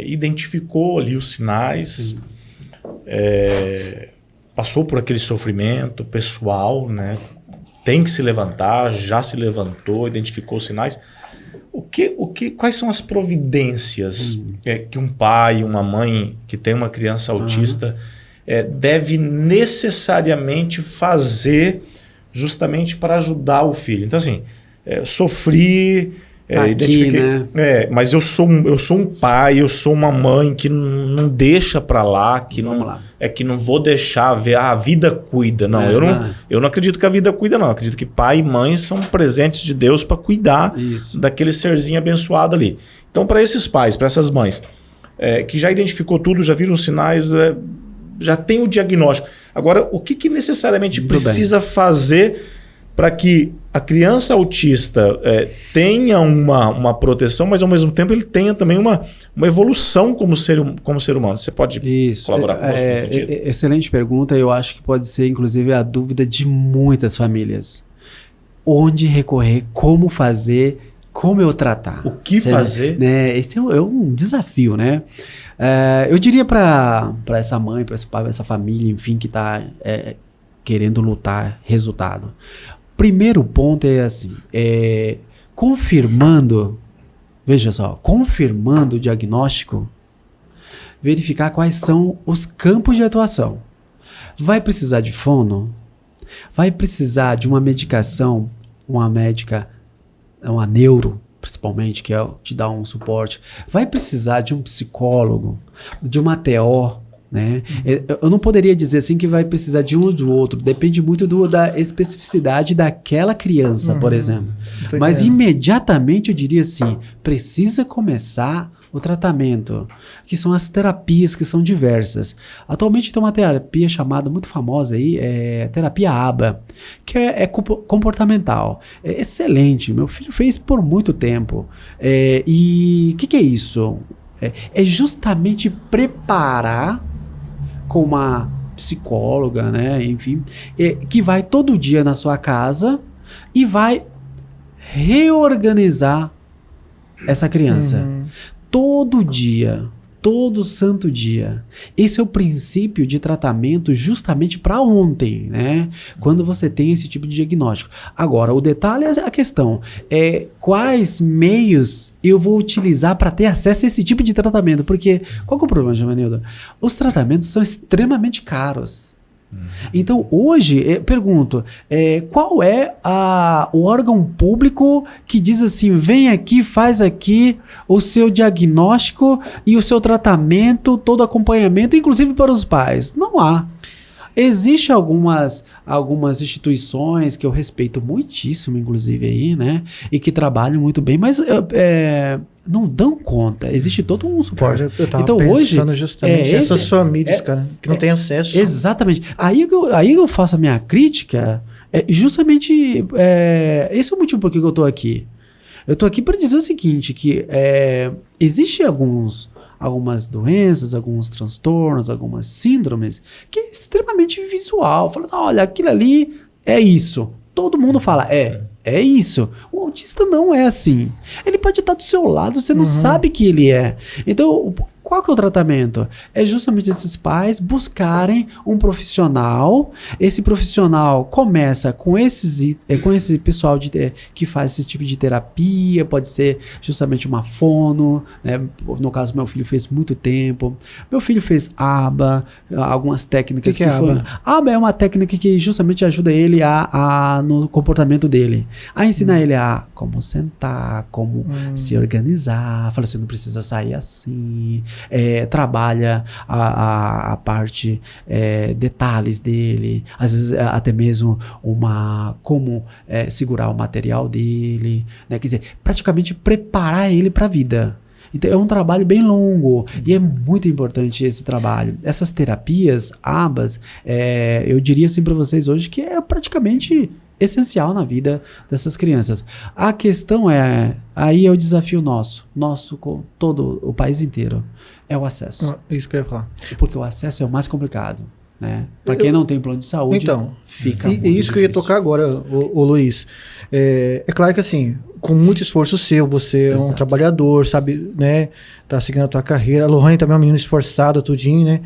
identificou ali os sinais, passou por aquele sofrimento pessoal, né? Tem que se levantar, já se levantou, identificou os sinais. Quais são as providências que um pai, uma mãe que tem uma criança autista deve necessariamente fazer justamente para ajudar o filho? Então, assim, sofri, identifiquei, né? Mas eu sou um pai, eu sou uma mãe que não deixa para lá, que não vou deixar ver, a vida cuida. Não, eu não acredito que a vida cuida, não. Eu acredito que pai e mãe são presentes de Deus para cuidar daquele serzinho abençoado ali. Então, para esses pais, para essas mães, que já identificou tudo, já viram os sinais, já tem o diagnóstico. Agora, o que necessariamente precisa fazer para que a criança autista tenha uma proteção, mas ao mesmo tempo ele tenha também uma evolução como ser humano? Você pode colaborar conosco nesse sentido? Excelente pergunta. Eu acho que pode ser, inclusive, a dúvida de muitas famílias. Onde recorrer, como fazer, como eu tratar? O que fazer? Né? Esse é um desafio, né? Eu diria para essa mãe, para esse pai, para essa família, enfim, que está querendo lutar resultado. Primeiro ponto é assim, confirmando o diagnóstico, verificar quais são os campos de atuação. Vai precisar de fono? Vai precisar de uma medicação, uma neuro, principalmente, que te dá um suporte. Vai precisar de um psicólogo, de uma TO, né? Eu não poderia dizer assim que vai precisar de um ou do outro. Depende muito da especificidade daquela criança, por exemplo. Mas imediatamente eu diria assim, precisa começar o tratamento, que são as terapias, que são diversas. Atualmente tem uma terapia chamada, muito famosa aí, terapia ABA, que é comportamental. É excelente, meu filho fez por muito tempo. E o que é isso? É justamente preparar com uma psicóloga, né, enfim, que vai todo dia na sua casa e vai reorganizar essa criança. Todo dia, todo santo dia. Esse é o princípio de tratamento justamente para ontem, né? Quando você tem esse tipo de diagnóstico. Agora, o detalhe é a questão. Quais meios eu vou utilizar para ter acesso a esse tipo de tratamento? Porque, qual que é o problema, Giovanildo? Os tratamentos são extremamente caros. Então, hoje, pergunto, qual é o órgão público que diz assim, vem aqui, faz aqui o seu diagnóstico e o seu tratamento, todo acompanhamento, inclusive para os pais? Não há. Existem algumas instituições que eu respeito muitíssimo, inclusive aí, né? E que trabalham muito bem, mas não dão conta. Existe todo um suporte. Cara, eu tava então pensando hoje justamente essas famílias, cara, que não têm acesso. Exatamente. Aí eu faço a minha crítica, justamente esse é o motivo por que eu tô aqui. Eu tô aqui para dizer o seguinte, que existe algumas doenças, alguns transtornos, algumas síndromes que é extremamente visual. Fala assim, olha, aquilo ali é isso. Todo mundo fala, é isso. O autista não é assim. Ele pode estar do seu lado, você não sabe que ele é. Então, qual que é o tratamento? É justamente esses pais buscarem um profissional. Esse profissional começa com esse pessoal que faz esse tipo de terapia, pode ser justamente uma fono, né? No caso, meu filho fez muito tempo. Meu filho fez ABA, algumas técnicas. O que é ABA? ABA é uma técnica que justamente ajuda ele no comportamento dele. A ensinar ele a como sentar, como se organizar. Fala assim, não precisa sair assim. Trabalha a parte detalhes dele, às vezes até mesmo como segurar o material dele, né? Quer dizer, praticamente preparar ele para a vida. Então é um trabalho bem longo e é muito importante esse trabalho. Essas terapias, ABAs, eu diria assim para vocês hoje que é praticamente essencial na vida dessas crianças. A questão aí é o desafio nosso com todo o país inteiro, é o acesso. Isso que eu ia falar. Porque o acesso é o mais complicado, né? Para quem não tem plano de saúde, então, fica muito isso difícil. que eu ia tocar agora, o Luiz. É claro que assim, com muito esforço seu, você é um trabalhador, sabe, né? Tá seguindo a tua carreira. A Lohane também é uma menina esforçada, tudinho, né?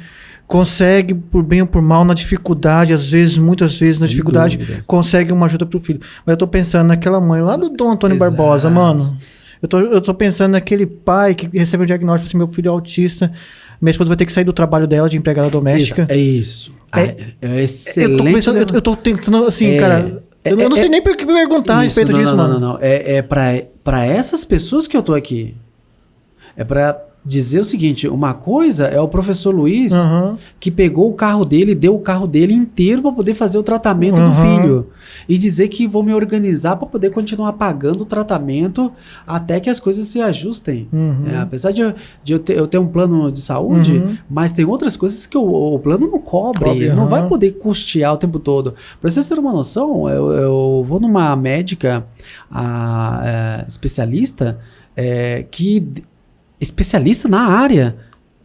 Consegue, por bem ou por mal, na dificuldade, às vezes, muitas vezes na dificuldade, consegue uma ajuda pro filho. Mas eu tô pensando naquela mãe lá do Dom Antônio Barbosa, mano. Eu tô pensando naquele pai que recebe um diagnóstico assim, meu filho é autista, minha esposa vai ter que sair do trabalho dela de empregada doméstica. É isso. É excelente. Eu tô tentando, assim, cara... Eu não sei nem por que perguntar a respeito disso, mano. Não. É pra essas pessoas que eu tô aqui. É pra dizer o seguinte, uma coisa é o professor Luiz que pegou o carro dele, deu o carro dele inteiro para poder fazer o tratamento do filho. E dizer que vou me organizar para poder continuar pagando o tratamento até que as coisas se ajustem. Apesar de eu ter um plano de saúde, mas tem outras coisas que o plano não cobre. Não vai poder custear o tempo todo. Para vocês terem uma noção, eu vou numa médica especialista especialista na área,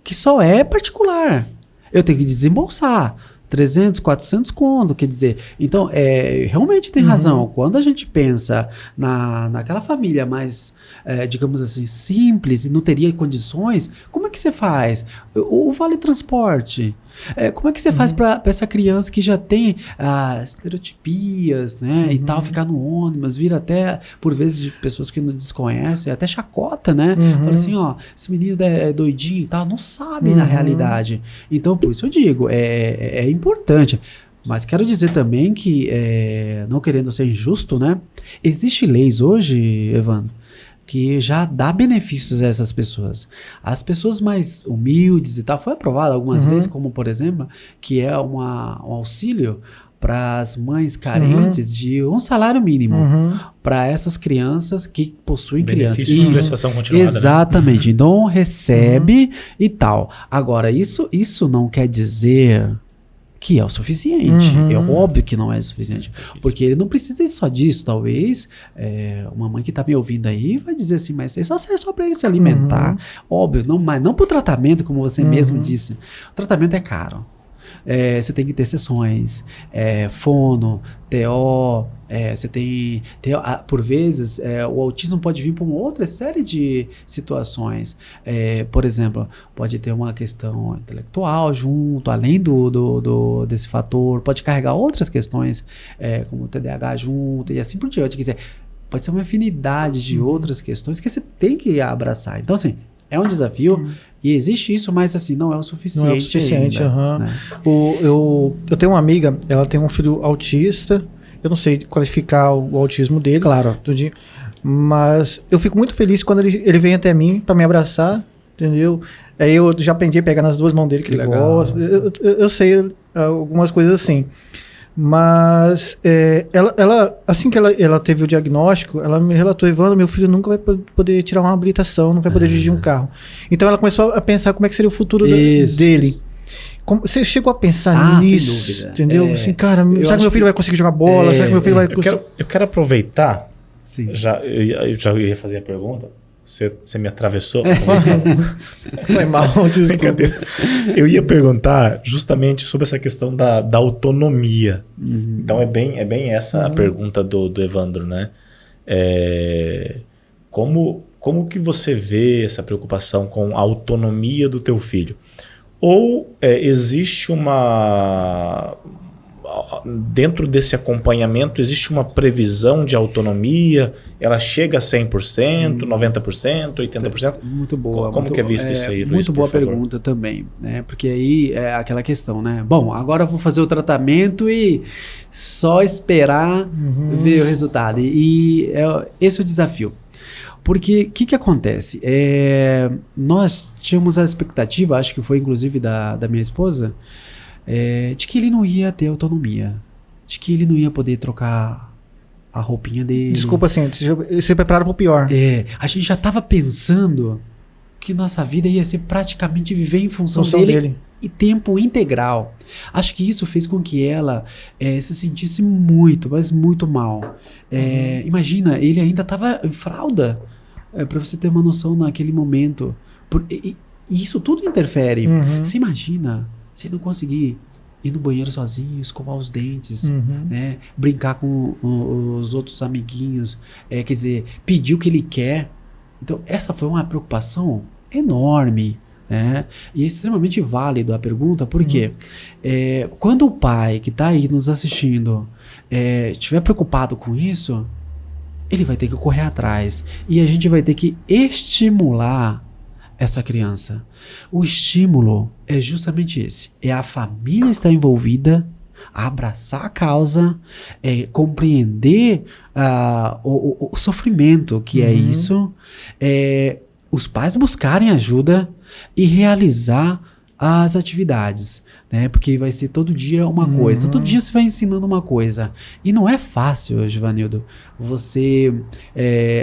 que só é particular. Eu tenho que desembolsar 300, 400 conto, quer dizer. Então, realmente tem razão. Quando a gente pensa naquela família mais, digamos assim, simples e não teria condições, como é que você faz? O vale transporte. Como é que você faz para essa criança que já tem estereotipias, né, e tal, ficar no ônibus, vir até, por vezes, de pessoas que não desconhecem, até chacota, né? Fala assim, ó, esse menino é doidinho e tal, não sabe na realidade. Então, por isso eu digo, é importante. Mas quero dizer também que, não querendo ser injusto, né, existe leis hoje, Evandro, que já dá benefícios a essas pessoas. As pessoas mais humildes e tal, foi aprovado algumas leis, como por exemplo, que é um auxílio para as mães carentes de um salário mínimo para essas crianças que possuem crianças. Benefício de prestação continuada. Exatamente. Né? Então recebe e tal. Agora, isso não quer dizer que é o suficiente. É óbvio que não é o suficiente. Porque ele não precisa só disso. Talvez uma mãe que está me ouvindo aí vai dizer assim, mas isso serve só para ele se alimentar. Óbvio, mas não para o tratamento, como você mesmo disse. O tratamento é caro. Você tem que ter sessões, fono, TO, você tem por vezes, o autismo pode vir por uma outra série de situações. Por exemplo, pode ter uma questão intelectual junto, além desse fator, pode carregar outras questões, como o TDAH junto e assim por diante. Quer dizer, pode ser uma infinidade de outras questões que você tem que abraçar. Então, assim, é um desafio. E existe isso, mas assim, não é o suficiente. Não é o suficiente, ainda, né? Eu tenho uma amiga, ela tem um filho autista, eu não sei qualificar o autismo dele. Claro. Tudinho, mas eu fico muito feliz quando ele vem até mim para me abraçar, entendeu? Aí eu já aprendi a pegar nas duas mãos dele, que ele gosta. Eu sei algumas coisas assim. Mas assim que ela teve o diagnóstico, ela me relatou, Evandro, meu filho nunca vai poder tirar uma habilitação, nunca vai poder dirigir um carro. Então ela começou a pensar como é que seria o futuro dele. Você chegou a pensar nisso? Sem dúvida. Entendeu? Assim, cara, será que meu filho vai conseguir jogar bola? Será que meu filho vai conseguir... Eu quero aproveitar. Sim. Eu já ia fazer a pergunta. Você me atravessou. Foi mal, brincadeira. Eu ia perguntar justamente sobre essa questão da autonomia. Então é bem essa a pergunta do Evandro, né? Como que você vê essa preocupação com a autonomia do teu filho? Ou existe dentro desse acompanhamento, existe uma previsão de autonomia? Ela chega a 100%, 90%, 80%? Muito boa. Como que é visto isso aí, Luiz, muito boa por favor? pergunta também, né? Porque aí é aquela questão, né? Bom, agora eu vou fazer o tratamento e só esperar ver o resultado. E esse é o desafio. Porque o que acontece? Nós tínhamos a expectativa, acho que foi inclusive da minha esposa, de que ele não ia ter autonomia, de que ele não ia poder trocar a roupinha dele. Desculpa, assim, você prepara pro pior. A gente já estava pensando que nossa vida ia ser praticamente viver em função dele e tempo integral. Acho que isso fez com que ela se sentisse muito, mas muito mal. Imagina, ele ainda estava em fralda, para você ter uma noção naquele momento. E isso tudo interfere. Você imagina, você não conseguir ir no banheiro sozinho, escovar os dentes, né? Brincar com os outros amiguinhos, quer dizer, pedir o que ele quer. Então, essa foi uma preocupação enorme, né? E é extremamente válido a pergunta, porque quando o pai que está aí nos assistindo estiver preocupado com isso, ele vai ter que correr atrás. E a gente vai ter que estimular essa criança. O estímulo é justamente esse. É a família estar envolvida, abraçar a causa, compreender o sofrimento que é isso, os pais buscarem ajuda e realizar as atividades, né? Porque vai ser todo dia uma coisa. Todo dia você vai ensinando uma coisa. E não é fácil, Givanildo, você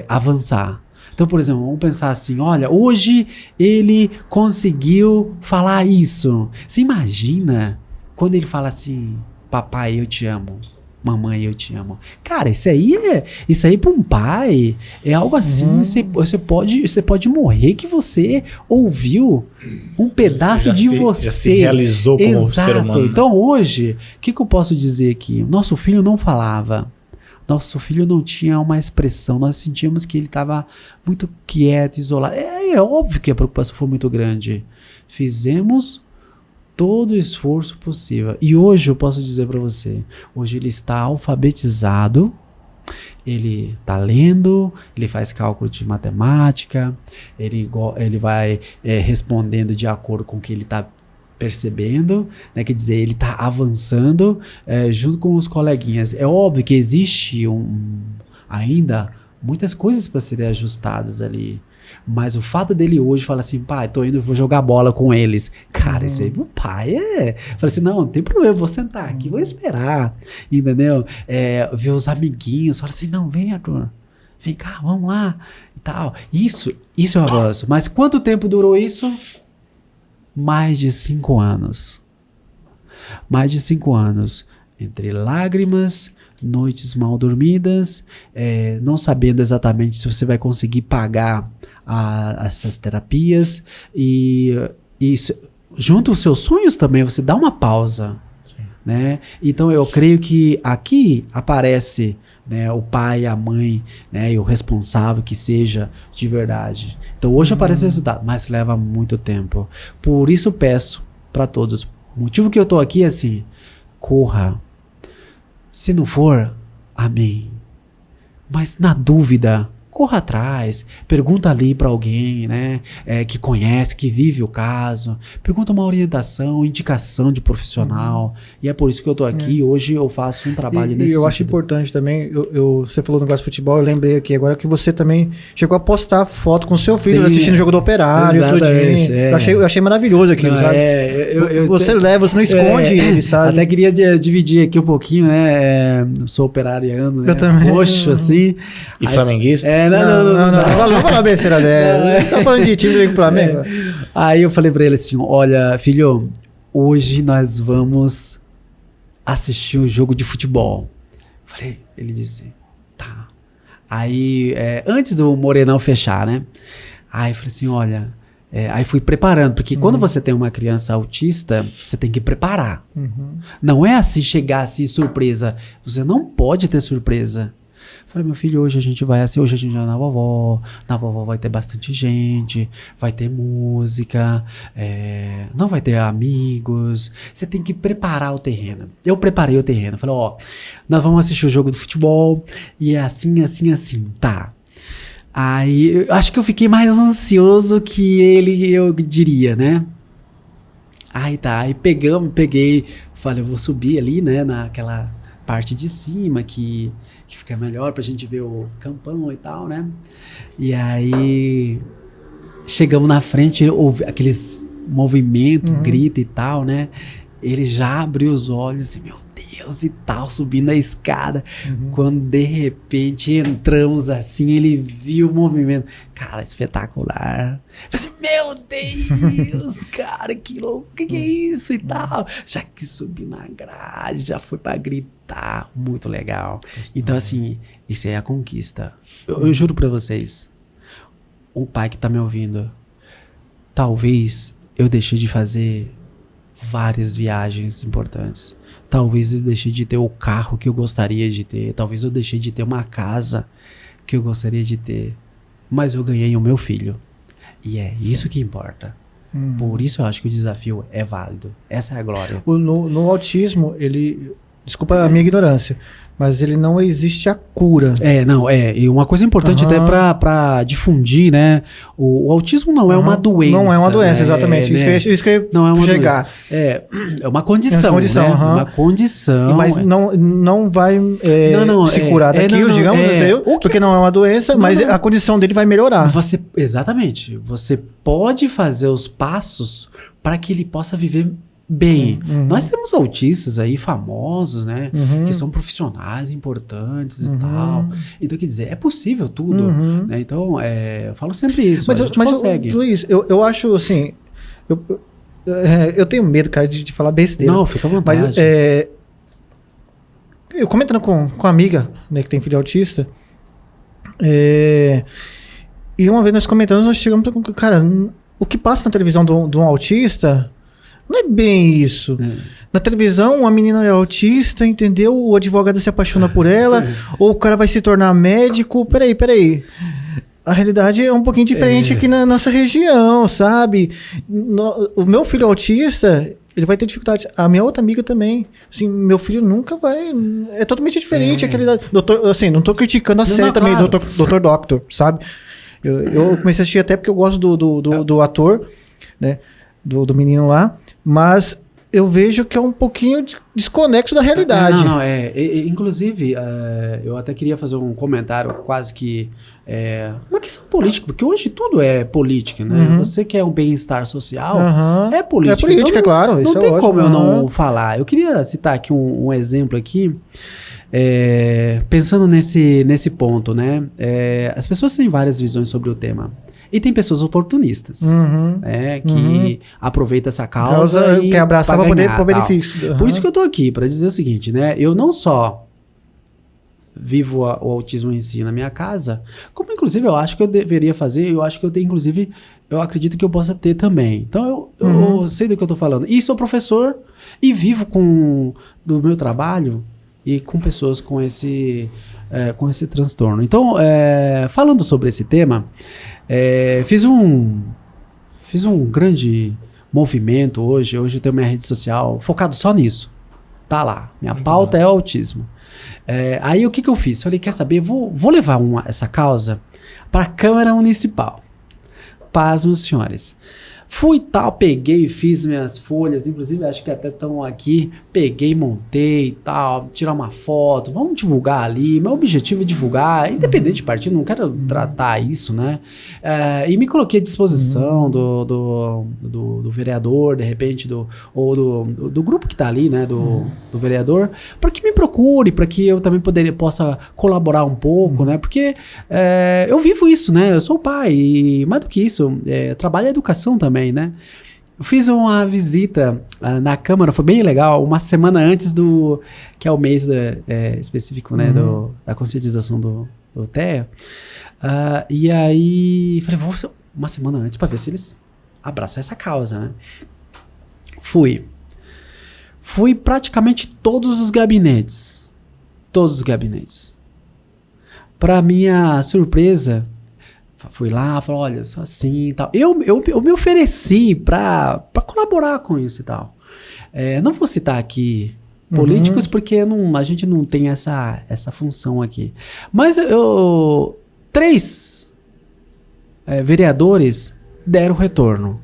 avançar. Então, por exemplo, vamos pensar assim, olha, hoje ele conseguiu falar isso. Você imagina quando ele fala assim, papai, eu te amo. Mamãe, eu te amo. Cara, isso aí para um pai é algo assim, você pode morrer que você ouviu um pedaço de você. Já se realizou como ser humano. Então hoje, o que eu posso dizer aqui? Nosso filho não falava. Nosso filho não tinha uma expressão. Nós sentíamos que ele estava muito quieto, isolado. É óbvio que a preocupação foi muito grande. Fizemos todo o esforço possível. E hoje eu posso dizer para você, hoje ele está alfabetizado, ele está lendo, ele faz cálculo de matemática, ele vai respondendo de acordo com o que ele está percebendo, né? Quer dizer, ele está avançando junto com os coleguinhas. É óbvio que existe ainda muitas coisas para serem ajustadas ali. Mas o fato dele hoje falar assim, pai, tô indo, vou jogar bola com eles. Cara, isso aí, meu pai Falei assim, não tem problema, vou sentar aqui, vou esperar. Entendeu? Ver os amiguinhos, fala assim, não, vem, Arthur, vem cá, vamos lá. E tal. Isso é um avanço. Mas quanto tempo durou isso? Mais de 5 anos. Mais de 5 anos. Entre lágrimas, noites mal dormidas, não sabendo exatamente se você vai conseguir pagar essas terapias e junto aos seus sonhos também, você dá uma pausa, né? Então eu creio que aqui aparece, né, o pai, a mãe, né, e o responsável que seja de verdade. Então hoje aparece o resultado, mas leva muito tempo. Por isso peço para todos, o motivo que eu tô aqui é assim, corra. Se não for, amém. Mas na dúvida, corra atrás, pergunta ali para alguém, né, que conhece, que vive o caso, pergunta uma orientação, indicação de profissional, e é por isso que eu tô aqui, hoje eu faço um trabalho nesse sentido. E eu acho sentido. importante também, você falou do negócio de futebol, eu lembrei aqui agora que você também chegou a postar foto com seu filho, assistindo o jogo do Operário, exatamente, tudinho. Eu achei maravilhoso aquilo, sabe? Você leva, você não esconde ele, sabe? Até queria dividir aqui um pouquinho, né, eu sou operariano, né, eu também. roxo, assim. E flamenguista? Não. Vamos falar besteira dela. Tá falando de time do Flamengo. Aí eu falei pra ele assim, olha, filho, hoje nós vamos assistir um jogo de futebol. Ele disse, tá. Aí, antes do Morenão fechar, né? Aí eu falei assim, olha, aí fui preparando, porque quando você tem uma criança autista, você tem que preparar. Não é assim, chegar assim, surpresa. Você não pode ter surpresa. Falei, meu filho, hoje a gente vai assim, hoje a gente vai na vovó vai ter bastante gente, vai ter música, não vai ter amigos, você tem que preparar o terreno. Eu preparei o terreno, falei, nós vamos assistir o jogo do futebol, e é assim, tá. Aí, eu acho que eu fiquei mais ansioso que ele, eu diria, né? Aí tá, aí peguei, falei, eu vou subir ali, né, naquela parte de cima que fica melhor pra gente ver o campão e tal, né? E aí chegamos na frente, houve aqueles movimentos, grito e tal, né? Ele já abriu os olhos e, meu Deus, e tal, subindo a escada. Quando de repente entramos assim, ele viu o movimento. Cara, espetacular. Eu falei assim, meu Deus, cara, que louco, que é isso e tal. Já que subi na grade, já foi pra gritar, muito legal. Então assim, isso aí é a conquista. Eu juro pra vocês, o pai que tá me ouvindo, talvez eu deixei de fazer várias viagens importantes. Talvez eu deixei de ter o carro que eu gostaria de ter. Talvez eu deixei de ter uma casa que eu gostaria de ter. Mas eu ganhei o meu filho. E é isso que importa. Por isso eu acho que o desafio é válido. Essa é a glória. No autismo, desculpa a minha ignorância, mas ele não existe a cura. E uma coisa importante até pra difundir, né? O autismo não é uma doença. Não é uma doença, né? exatamente. Isso que eu não é uma chegar. Doença. É uma condição, né? Uma condição. Mas não vai se curar daquilo, digamos, entendeu? Porque não é uma doença, mas a condição dele vai melhorar. Exatamente. Você pode fazer os passos para que ele possa viver bem. Nós temos autistas aí famosos, né? Que são profissionais importantes e tal. Então, quer dizer, é possível tudo. Né? Então, eu falo sempre isso. Mas consegue. Luiz, eu acho assim. Eu tenho medo, cara, de falar besteira. Não, fica à vontade. Mas eu comentando com uma amiga, né, que tem filho autista. E uma vez nós comentamos, nós chegamos com cara, o que passa na televisão de um autista não é bem isso. Na televisão, a menina é autista, entendeu? O advogado se apaixona por ela, ou o cara vai se tornar médico. Peraí. A realidade é um pouquinho diferente aqui na nossa região, sabe? O meu filho autista, ele vai ter dificuldades. A minha outra amiga também. Assim, meu filho nunca vai... É totalmente diferente. Aquele doutor, assim, não tô criticando a série também, claro. Doutor Doctor, sabe? Eu comecei a assistir até porque eu gosto do ator, né? Do menino lá, mas eu vejo que é um pouquinho desconexo da realidade. Inclusive, eu até queria fazer um comentário quase que uma questão política, porque hoje tudo é política, né? Você quer um bem-estar social, é política. É política, então, claro. Não tem como eu não falar. Eu queria citar aqui um exemplo aqui, pensando nesse ponto, né? As pessoas têm várias visões sobre o tema. E tem pessoas oportunistas, que aproveitam essa causa e quer abraçar para poder benefício. Por isso que eu tô aqui, para dizer o seguinte, né? Eu não só vivo o autismo em si na minha casa, como inclusive eu acho que eu deveria fazer, eu acho que eu tenho, inclusive, eu acredito que eu possa ter também. Então eu sei do que eu tô falando. E sou professor e vivo do meu trabalho e com pessoas com esse transtorno. Então, falando sobre esse tema, fiz um grande movimento hoje eu tenho minha rede social focado só nisso. Tá lá. Minha pauta é o autismo. Aí o que eu fiz? Falei, quer saber? Vou levar essa causa para a Câmara Municipal. Paz, meus senhores. Fui tal, peguei, fiz minhas folhas, inclusive acho que até estão aqui, peguei, montei e tal, tirar uma foto, vamos divulgar ali, meu objetivo é divulgar, independente de partido, não quero tratar isso, né? E me coloquei à disposição do vereador, de repente, do grupo que tá ali, né, do vereador, para que me procure, para que eu também possa colaborar um pouco, né? Porque eu vivo isso, né? Eu sou pai e mais do que isso, trabalho a educação também, né? Eu fiz uma visita na Câmara, foi bem legal, uma semana antes que é o mês específico, né, da conscientização do TEA. E aí, falei, vou uma semana antes para ver se eles abraçam essa causa, né? Fui praticamente todos os gabinetes. Para minha surpresa, fui lá, falei, olha, só assim e tal. Eu me ofereci para colaborar com isso e tal. Não vou citar aqui políticos, porque a gente não tem essa função aqui. Mas 3 vereadores deram retorno.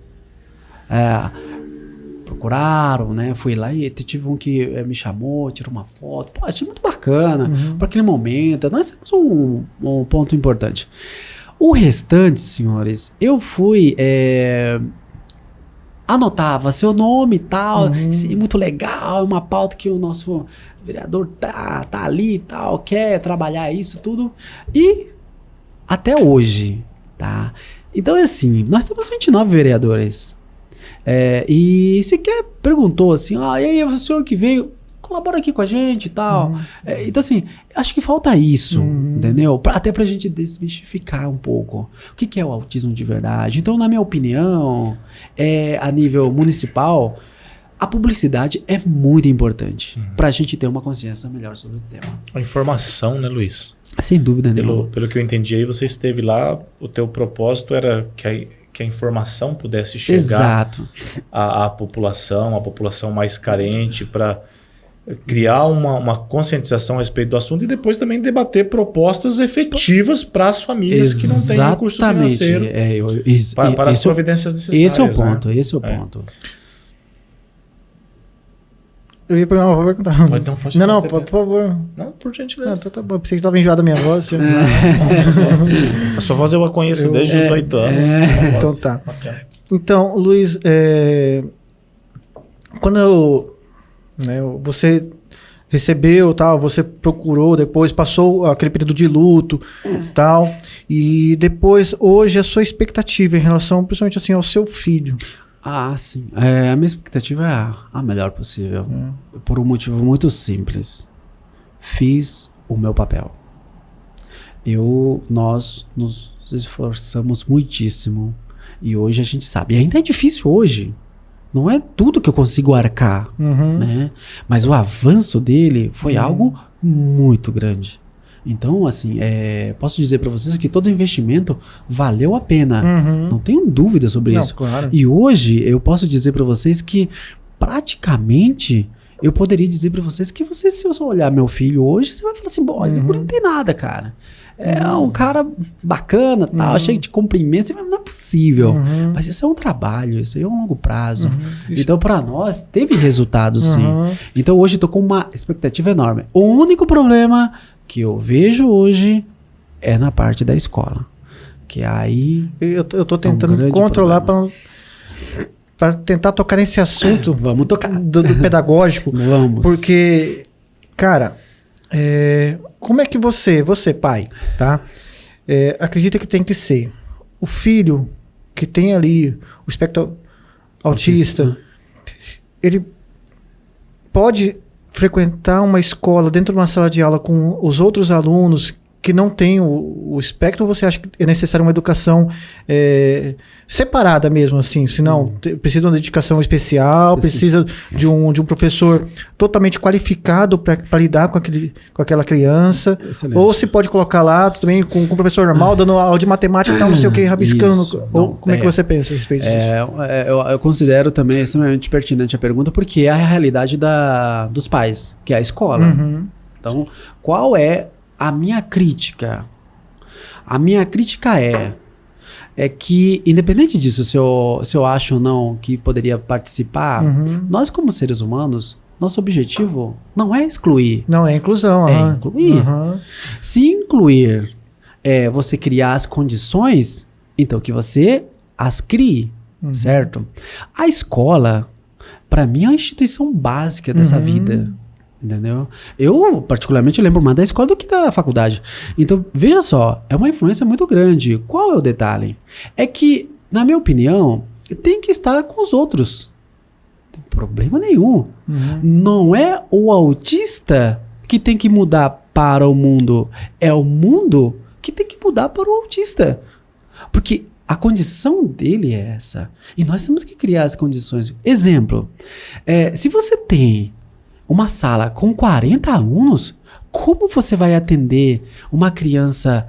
Procuraram, né? Fui lá e tive um que me chamou, tirou uma foto. Pô, achei muito bacana para aquele momento. Nós temos um ponto importante. O restante, senhores, eu fui, anotava seu nome e tal, muito legal, é uma pauta que o nosso vereador tá ali e tal, quer trabalhar isso tudo, e até hoje, tá? Então, assim, nós temos 29 vereadores, e sequer perguntou assim, e aí, o senhor que veio, colabora aqui com a gente e tal. Então, assim, acho que falta isso, entendeu? Até pra gente desmistificar um pouco o que é o autismo de verdade. Então, na minha opinião, a nível municipal, a publicidade é muito importante pra gente ter uma consciência melhor sobre o tema. A informação, né, Luiz? Sem dúvida nenhuma. Pelo que eu entendi aí, você esteve lá, o teu propósito era que a informação pudesse chegar à população mais carente, para criar uma conscientização a respeito do assunto e depois também debater propostas efetivas para as famílias que não têm recurso financeiro para as providências necessárias. Esse é o ponto, esse é o ponto. Eu ia perguntar uma pergunta. Não, por favor. Não, por gentileza. Tá bom. Pensei que estava enjoado a minha voz. A sua voz eu a conheço desde os 8 anos. Então tá. Então, Luiz, quando você recebeu, tal, você procurou, depois passou aquele período de luto, tal, e depois, hoje, a sua expectativa em relação, principalmente assim, ao seu filho? Sim. A minha expectativa é a melhor possível, por um motivo muito simples. Fiz o meu papel. Nós nos esforçamos muitíssimo, e hoje a gente sabe, e ainda é difícil hoje. Não é tudo que eu consigo arcar, né? Mas o avanço dele foi algo muito grande. Então, assim, posso dizer para vocês que todo investimento valeu a pena. Não tenho dúvida sobre isso. Claro. E hoje eu posso dizer para vocês que praticamente eu poderia dizer para vocês que se eu só olhar meu filho hoje, você vai falar assim, bom, esse guri não tem nada, cara. É um cara bacana, tal, cheio de cumprimento, você vai, não é possível. Mas isso é um trabalho, isso aí é um longo prazo. Então, para nós, teve resultados, sim. Então, hoje, eu tô com uma expectativa enorme. O único problema que eu vejo hoje é na parte da escola. Que aí... Eu tô tentando controlar para tentar tocar nesse assunto. Vamos tocar. Do pedagógico. Vamos. Porque, cara... como é que você pai, tá? Acredita que tem que ser o filho que tem ali o espectro autista, ele pode frequentar uma escola dentro de uma sala de aula com os outros alunos que não tem o espectro, ou você acha que é necessária uma educação separada mesmo, assim? Se não, precisa de uma dedicação especial, precisa de um professor totalmente qualificado para lidar com aquela criança. Excelente. Ou se pode colocar lá também com um professor normal, dando aula de matemática e tal, não sei o que, rabiscando. Isso. Ou Não, como é que você pensa a respeito disso? Eu considero também extremamente pertinente a pergunta, porque é a realidade dos pais, que é a escola. Uhum. Então, qual é a minha crítica? A minha crítica é que, independente disso, se eu acho ou não que poderia participar, nós como seres humanos, nosso objetivo não é excluir. Não, é inclusão. É incluir. Se incluir é você criar as condições, então que você as crie, certo? A escola, para mim, é uma instituição básica dessa vida. Entendeu? Eu, particularmente, lembro mais da escola do que da faculdade. Então, veja só, é uma influência muito grande. Qual é o detalhe? É que, na minha opinião, tem que estar com os outros. Não tem problema nenhum. Não é o autista que tem que mudar para o mundo. É o mundo que tem que mudar para o autista. Porque a condição dele é essa. E nós temos que criar as condições. Exemplo, se você tem uma sala com 40 alunos, como você vai atender uma criança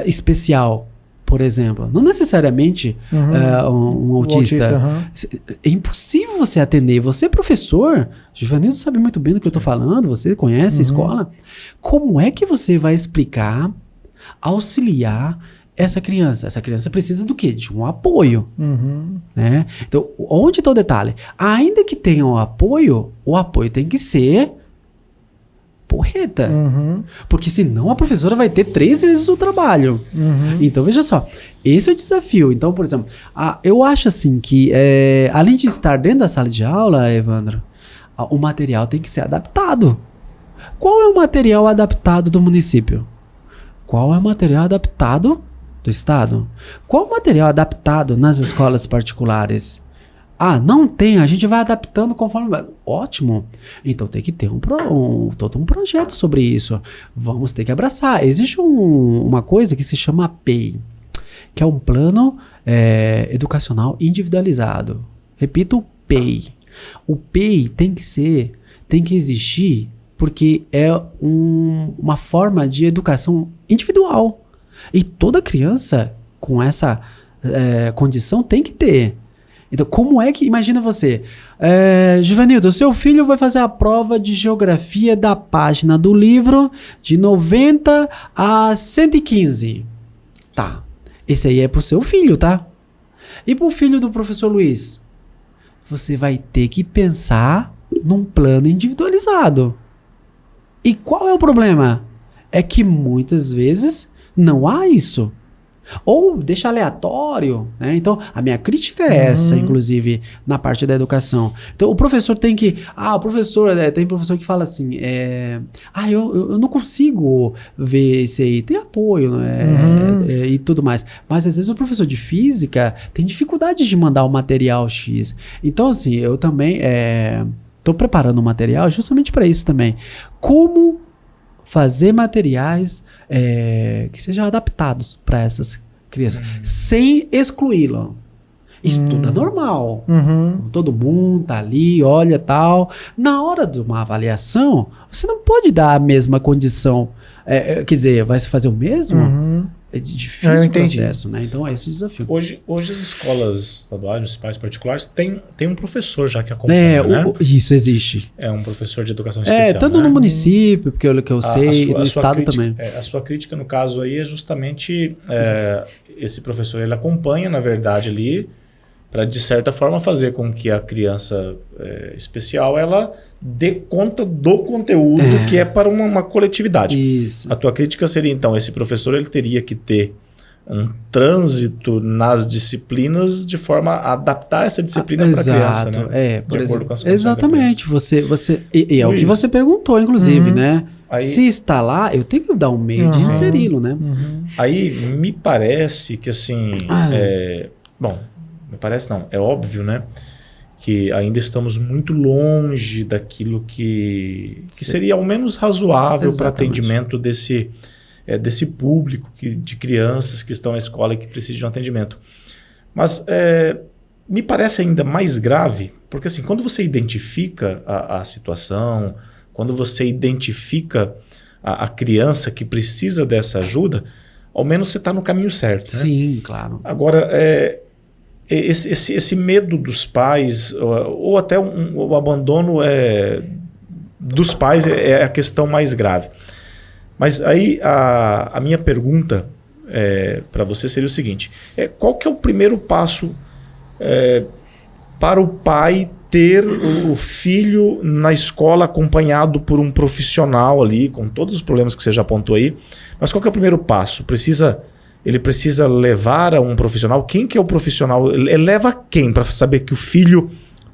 especial, por exemplo? Não necessariamente um autista. É impossível você atender. Você, professor, Givanildo sabe muito bem do que eu estou falando, você conhece a escola. Como é que você vai explicar, auxiliar essa criança? Essa criança precisa do quê? De um apoio. Né? Então, onde está o detalhe? Ainda que tenha um apoio, o apoio tem que ser porreta. Porque senão a professora vai ter 3 vezes o trabalho. Então, veja só. Esse é o desafio. Então, por exemplo, eu acho assim que, além de estar dentro da sala de aula, Evandro, o material tem que ser adaptado. Qual é o material adaptado do município? Qual é o material adaptado do Estado? Qual o material adaptado nas escolas particulares? Não tem, a gente vai adaptando conforme... Ótimo. Então tem que ter todo um projeto sobre isso. Vamos ter que abraçar. Existe uma coisa que se chama PEI, que é um plano educacional individualizado. Repito, PEI. O PEI tem que existir porque é uma forma de educação individual. E toda criança com essa condição tem que ter. Então, como é que... Imagina você, Givanildo, seu filho vai fazer a prova de geografia da página do livro de 90 a 115. Tá. Esse aí é pro seu filho, tá? E pro filho do professor Luiz? Você vai ter que pensar num plano individualizado. E qual é o problema? É que muitas vezes não há isso. Ou deixa aleatório, né? Então, a minha crítica é essa, inclusive, na parte da educação. Então, o professor tem que... tem professor que fala assim, eu não consigo ver esse aí. Tem apoio, né? E tudo mais. Mas, às vezes, o professor de física tem dificuldade de mandar o material X. Então, assim, eu também estou preparando o material justamente para isso também. Como fazer materiais que sejam adaptados para essas crianças, sem excluí-lo. Isso tudo é normal. Todo mundo tá ali, olha tal. Na hora de uma avaliação, você não pode dar a mesma condição. Quer dizer, vai se fazer o mesmo? É difícil o processo, né? Então é esse o desafio. Hoje as escolas estaduais, municipais particulares, tem um professor já que acompanha, né? Isso existe. É um professor de educação especial, tanto né? no município, porque que eu sei, e no estado também. A sua crítica, no caso aí, é justamente esse professor, ele acompanha, na verdade, ali, para, de certa forma, fazer com que a criança especial, ela dê conta do conteúdo que é para uma coletividade. Isso. A tua crítica seria, então, esse professor ele teria que ter um trânsito nas disciplinas de forma a adaptar essa disciplina para a criança, né? Por exemplo, com as condições exatamente. E é o que você perguntou, inclusive, né? Aí, se está lá, eu tenho que dar um meio de inseri-lo, né? Aí me parece que assim, bom, me parece não, é óbvio, né? Que ainda estamos muito longe daquilo que seria ao menos razoável para atendimento desse desse público de crianças que estão na escola e que precisam de um atendimento. Mas me parece ainda mais grave, porque assim, quando você identifica a situação, quando você identifica a criança que precisa dessa ajuda, ao menos você está no caminho certo. Né? Sim, claro. Agora, esse medo dos pais, ou até o abandono dos pais é a questão mais grave. Mas aí a minha pergunta para você seria o seguinte: qual que é o primeiro passo para o pai ter o filho na escola acompanhado por um profissional ali, com todos os problemas que você já apontou aí? Mas qual que é o primeiro passo? Ele precisa levar a um profissional? Quem que é o profissional? Ele leva quem para saber que o filho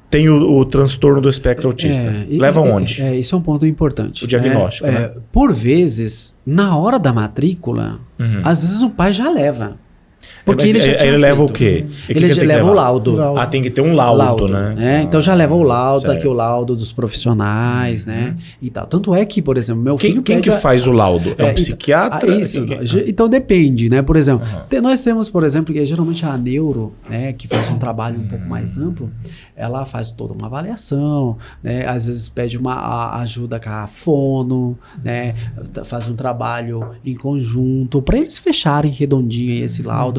tem o transtorno do espectro autista? Leva onde? Isso é um ponto importante. O diagnóstico, né? Por vezes, na hora da matrícula, às vezes o pai já leva. Porque ele leva o quê? Ele já leva o laudo. Tem que ter um laudo, né? Então já leva o laudo, aqui o laudo dos profissionais, né? E tal. Tanto é que, por exemplo, meu filho... Quem que faz o laudo? É um psiquiatra? Então depende, né? Por exemplo, nós temos, por exemplo, que geralmente a neuro, né, que faz um trabalho um pouco mais amplo, ela faz toda uma avaliação, né? Às vezes pede uma ajuda com a fono, né? Faz um trabalho em conjunto para eles fecharem redondinho esse laudo,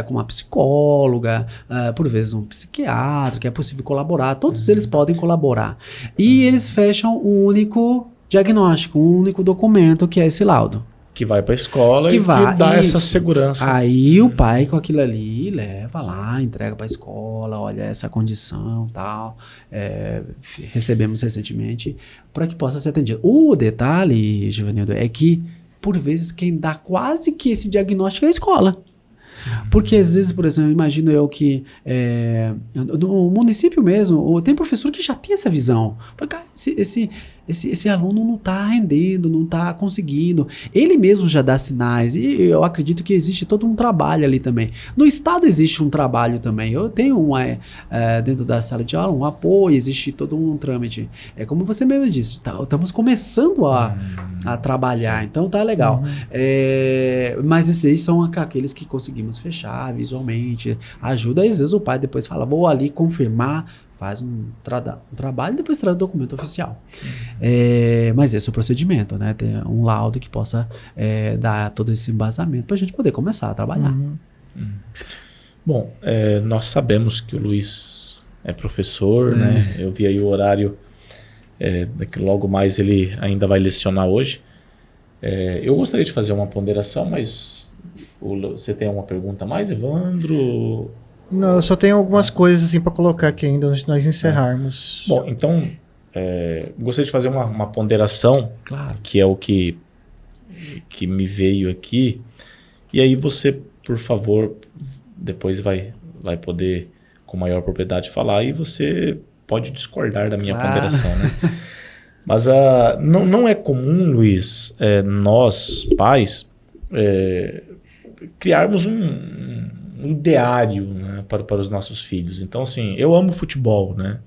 com uma psicóloga, por vezes um psiquiatra, que é possível colaborar. Todos eles podem colaborar. E eles fecham um único diagnóstico, um único documento, que é esse laudo. Que vai para a escola que dá essa segurança. Aí o pai com aquilo ali leva lá, entrega para a escola, olha essa condição, tal, recebemos recentemente, para que possa ser atendido. O detalhe, Givanildo, é que por vezes quem dá quase que esse diagnóstico é a escola. Porque às vezes, por exemplo, imagino eu que no município mesmo, tem professor que já tem essa visão. Porque esse aluno não está rendendo, não está conseguindo. Ele mesmo já dá sinais. E eu acredito que existe todo um trabalho ali também. No Estado existe um trabalho também. Eu tenho dentro da sala de aula um apoio, existe todo um trâmite. É como você mesmo disse, estamos começando a trabalhar. Sim. Então tá legal. Mas esses são aqueles que conseguimos fechar visualmente. Ajuda, às vezes o pai depois fala, vou ali confirmar, faz um trabalho e depois traz o documento oficial. Mas esse é o procedimento, né? Ter um laudo que possa dar todo esse embasamento para a gente poder começar a trabalhar. Bom, nós sabemos que o Luiz é professor, né? Eu vi aí o horário, que logo mais ele ainda vai lecionar hoje. Eu gostaria de fazer uma ponderação, mas você tem alguma pergunta a mais, Evandro? Não, eu só tenho algumas coisas assim para colocar aqui ainda antes de nós encerrarmos. Bom, então, gostaria de fazer uma ponderação, claro, que é o que me veio aqui. E aí você, por favor, depois vai poder com maior propriedade falar e você pode discordar da minha ponderação, né? Mas não é comum, Luiz, nós, pais, criarmos um ideário, né, para os nossos filhos. Então, assim, eu amo futebol, né?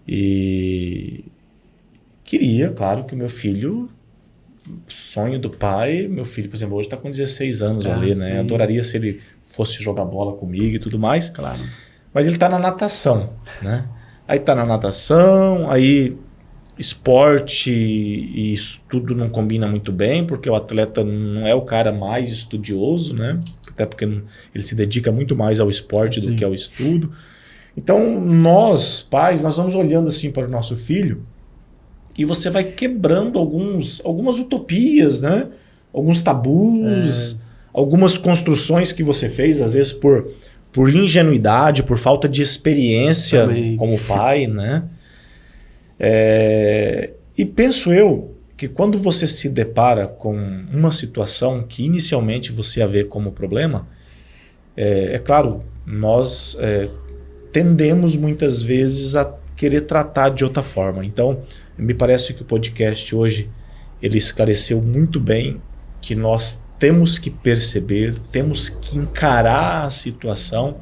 E queria, claro, que o meu filho, sonho do pai, meu filho, por exemplo, hoje está com 16 anos, né? Sim. Adoraria se ele fosse jogar bola comigo e tudo mais. Claro. Mas ele está na natação, né? Aí está na natação, aí esporte e estudo não combina muito bem, porque o atleta não é o cara mais estudioso, né? Até porque ele se dedica muito mais ao esporte do que ao estudo. Então, nós, pais, nós vamos olhando assim para o nosso filho e você vai quebrando algumas utopias, né? Alguns tabus, algumas construções que você fez, às vezes por ingenuidade, por falta de experiência como pai, né? E penso eu que quando você se depara com uma situação que inicialmente você a vê como problema, claro, nós tendemos muitas vezes a querer tratar de outra forma. Então, me parece que o podcast hoje, ele esclareceu muito bem que nós temos que perceber, temos que encarar a situação,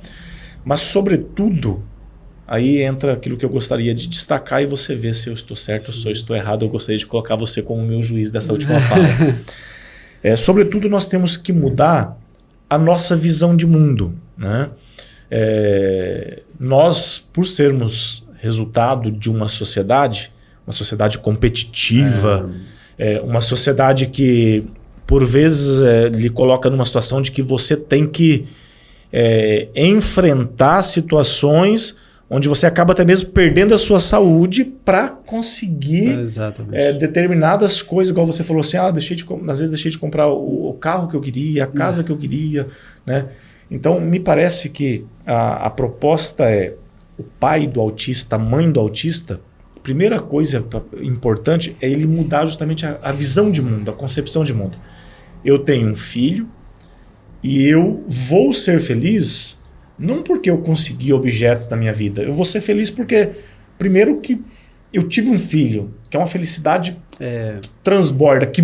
mas sobretudo, aí entra aquilo que eu gostaria de destacar e você vê se eu estou certo ou se eu estou errado. Eu gostaria de colocar você como meu juiz dessa última fala. Sobretudo, nós temos que mudar a nossa visão de mundo, né? Nós, por sermos resultado de uma sociedade competitiva, uma sociedade que, por vezes, lhe coloca numa situação de que você tem que enfrentar situações onde você acaba até mesmo perdendo a sua saúde para conseguir determinadas coisas, igual você falou assim, às vezes deixei de comprar o carro que eu queria, a casa que eu queria, né? Então, me parece que a proposta o pai do autista, a mãe do autista, a primeira coisa importante é ele mudar justamente a visão de mundo, a concepção de mundo. Eu tenho um filho e eu vou ser feliz não porque eu consegui objetos da minha vida. Eu vou ser feliz porque, primeiro, que eu tive um filho, que é uma felicidade que transborda, que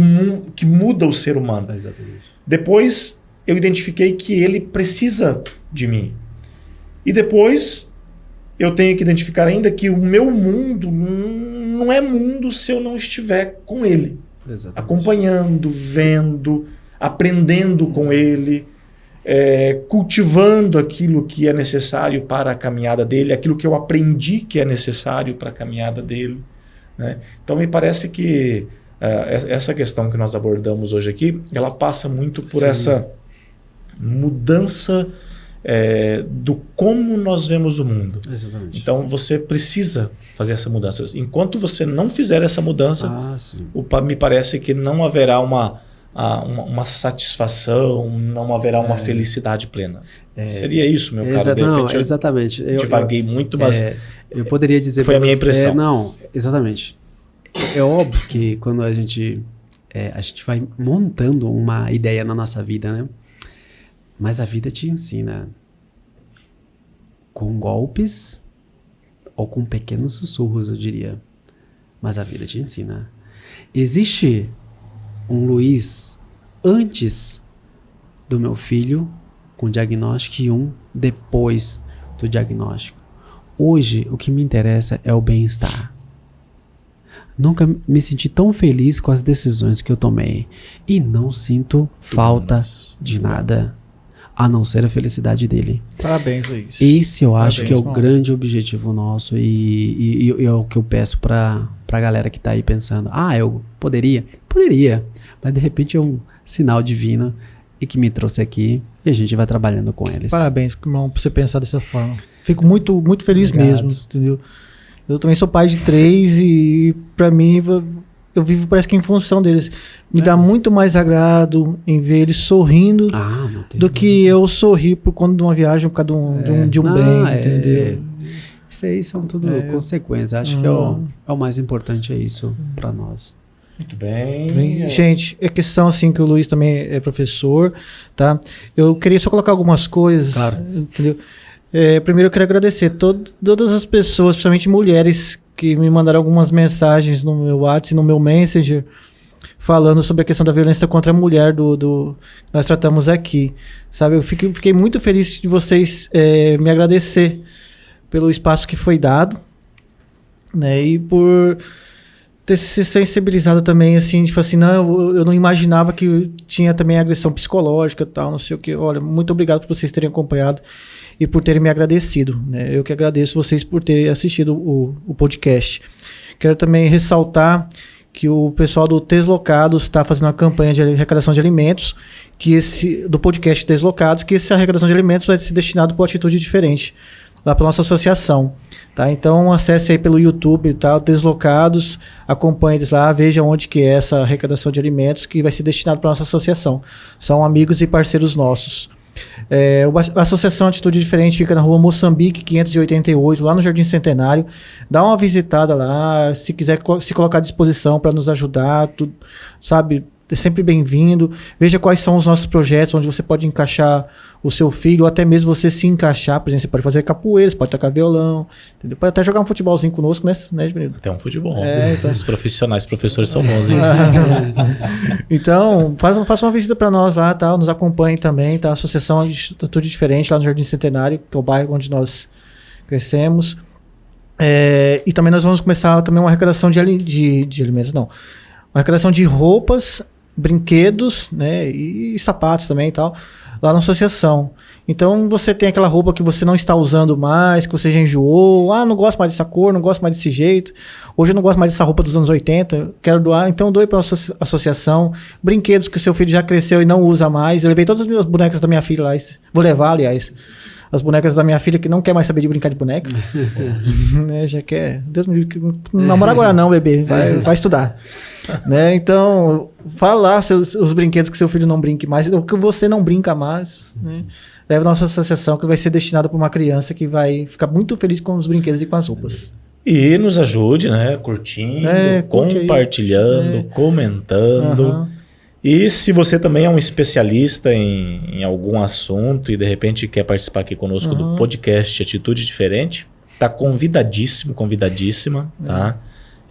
muda o ser humano. Exatamente. Depois, eu identifiquei que ele precisa de mim. E depois, eu tenho que identificar ainda que o meu mundo não é mundo se eu não estiver com ele. Exatamente. Acompanhando, vendo, aprendendo com ele, cultivando aquilo que é necessário para a caminhada dele, aquilo que eu aprendi que é necessário para a caminhada dele, né? Então me parece que essa questão que nós abordamos hoje aqui, ela passa muito por essa mudança do como nós vemos o mundo. Exatamente. Então você precisa fazer essa mudança. Enquanto você não fizer essa mudança, me parece que não haverá uma satisfação, não haverá uma felicidade plena. Seria isso, meu caro? Não, exatamente. Eu divaguei muito, mas eu poderia dizer... Foi a minha impressão. Não, exatamente. É óbvio que quando a gente vai montando uma ideia na nossa vida, né? Mas a vida te ensina com golpes ou com pequenos sussurros, eu diria. Mas a vida te ensina. Existe um Luiz antes do meu filho com diagnóstico e um depois do diagnóstico. Hoje, o que me interessa é o bem-estar. Nunca me senti tão feliz com as decisões que eu tomei e não sinto falta de nada, a não ser a felicidade dele. Parabéns, Luiz. Esse eu acho que é o grande objetivo nosso e é o que eu peço pra galera que tá aí pensando, eu poderia, mas de repente é um sinal divino e que me trouxe aqui e a gente vai trabalhando com eles. Parabéns, irmão, por você pensar dessa forma. Fico muito, muito feliz mesmo, entendeu? Eu também sou pai de 3 e pra mim eu vivo parece que em função deles. Me dá muito mais agrado em ver eles sorrindo do que eu sorrir por conta de uma viagem, por causa de um bem, entendeu? Isso aí são tudo consequências. Acho que é o mais importante, é isso pra nós. Muito bem. Gente, é questão assim que o Luiz também é professor, tá? Eu queria só colocar algumas coisas, entendeu? Primeiro eu quero agradecer todas as pessoas, principalmente mulheres, que me mandaram algumas mensagens no meu WhatsApp e no meu Messenger, falando sobre a questão da violência contra a mulher que nós tratamos aqui, sabe? Eu fiquei muito feliz de vocês me agradecer pelo espaço que foi dado, né? E por ter se sensibilizado também, assim, de falar assim, eu não imaginava que tinha também agressão psicológica e tal, não sei o que. Olha, muito obrigado por vocês terem acompanhado e por terem me agradecido, né? Eu que agradeço vocês por terem assistido o podcast. Quero também ressaltar que o pessoal do Deslocados está fazendo uma campanha de arrecadação de alimentos, do podcast Deslocados, que essa arrecadação de alimentos vai ser destinado para uma atitude diferente, lá para nossa associação, tá? Então acesse aí pelo YouTube, tá? Deslocados, acompanhe eles lá, veja onde que é essa arrecadação de alimentos que vai ser destinado para nossa associação. São amigos e parceiros nossos. A Associação Atitude Diferente fica na rua Moçambique 588, lá no Jardim Centenário. Dá uma visitada lá, se quiser se colocar à disposição para nos ajudar, sabe? É sempre bem-vindo. Veja quais são os nossos projetos, onde você pode encaixar o seu filho, ou até mesmo você se encaixar. Por exemplo, você pode fazer capoeira, você pode tocar violão, entendeu? Pode até jogar um futebolzinho conosco, né, Edmildo? Até um futebol. Então. Os professores são bons, hein? Então, faça uma visita para nós lá, tá? Nos acompanhe também, tá? A Associação Atitude Diferente, lá no Jardim Centenário, que é o bairro onde nós crescemos. E também nós vamos começar também uma arrecadação de alimentos, não. Uma arrecadação de roupas brinquedos, né, e sapatos também e tal, lá na associação. Então você tem aquela roupa que você não está usando mais, que você já enjoou, não gosto mais dessa cor, não gosto mais desse jeito, hoje eu não gosto mais dessa roupa dos anos 80, quero doar, então doe para a associação. Brinquedos que o seu filho já cresceu e não usa mais, eu levei todas as minhas bonecas da minha filha lá, vou levar, aliás, as bonecas da minha filha que não quer mais saber de brincar de boneca, né, já quer, Deus me livre, não namora agora não, bebê, vai estudar. Né? Então, fala lá os brinquedos que seu filho não brinque mais, ou que você não brinca mais, né? Leva a nossa associação, que vai ser destinada para uma criança que vai ficar muito feliz com os brinquedos e com as roupas. E nos ajude, né? Curtindo, compartilhando, comentando. E se você também é um especialista em algum assunto e de repente quer participar aqui conosco do podcast Atitude Diferente, tá convidadíssimo, convidadíssima, tá?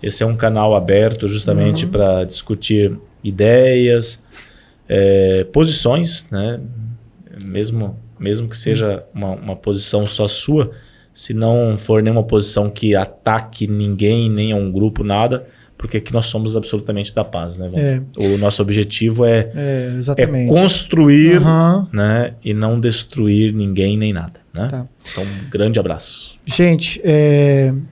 Esse é um canal aberto justamente para discutir ideias, posições, né? Mesmo que seja uma posição só sua, se não for nenhuma posição que ataque ninguém, nem a um grupo, nada, porque aqui nós somos absolutamente da paz, né, Wander? O nosso objetivo é construir, né, e não destruir ninguém nem nada, né? Tá. Então, um grande abraço. Gente,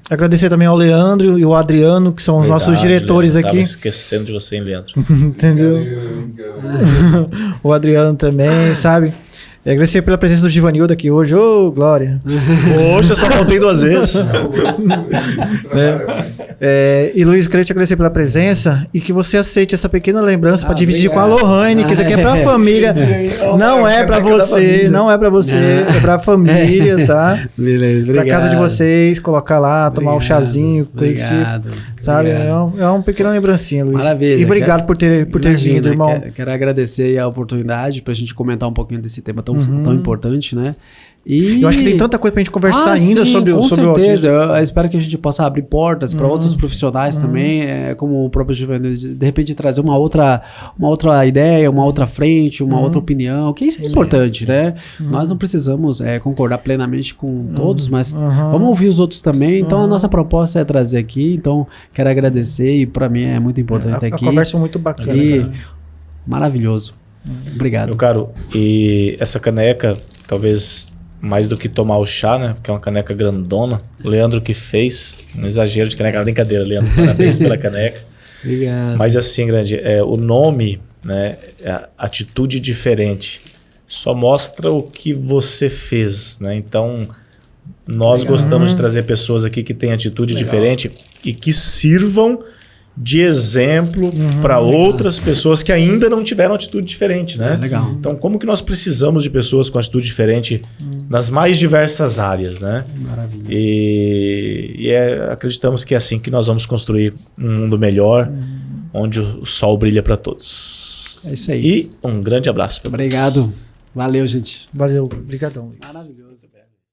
agradecer também ao Leandro e ao Adriano, que são os nossos diretores, Leandro, aqui. Tava esquecendo de você, hein, Leandro? Entendeu? O Adriano também, sabe? Agradecer pela presença do Givanildo aqui hoje. Ô, Glória! Hoje eu só faltei 2 vezes. E Luiz, queria te agradecer pela presença e que você aceite essa pequena lembrança para dividir com a Lohane, que daqui é pra família. Não é pra você, não é pra você, é pra família, tá? Beleza, obrigado. Pra casa de vocês, colocar lá, tomar um chazinho, coisa obrigado, sabe? É uma pequena lembrancinha, Luiz. Maravilha. E obrigado por ter vindo, irmão. Quero agradecer a oportunidade pra gente comentar um pouquinho desse tema tão importante, né? E... eu acho que tem tanta coisa pra gente conversar ainda sobre o autismo. Com certeza, eu espero que a gente possa abrir portas para outros profissionais também, como o próprio Giovanni, de repente trazer uma outra ideia, uma outra frente, uma outra opinião, que isso é importante, né? Nós não precisamos concordar plenamente com todos, mas vamos ouvir os outros também. Então a nossa proposta é trazer aqui, então quero agradecer e para mim é muito importante aqui. A conversa é muito bacana. E maravilhoso. Obrigado. Meu caro, e essa caneca, talvez mais do que tomar o chá, né? Porque é uma caneca grandona. O Leandro que fez, um exagero de caneca. Brincadeira, Leandro. Parabéns pela caneca. Obrigado. Mas assim, grande, o nome, né? Atitude Diferente. Só mostra o que você fez, né? Então, nós gostamos de trazer pessoas aqui que têm atitude diferente e que sirvam de exemplo para outras pessoas que ainda não tiveram atitude diferente, né? Legal. Então, como que nós precisamos de pessoas com atitude diferente nas mais diversas áreas, né? Maravilha. E acreditamos que é assim que nós vamos construir um mundo melhor, onde o sol brilha para todos. É isso aí. E um grande abraço. Obrigado. Valeu, gente. Valeu. Obrigadão. Maravilhoso.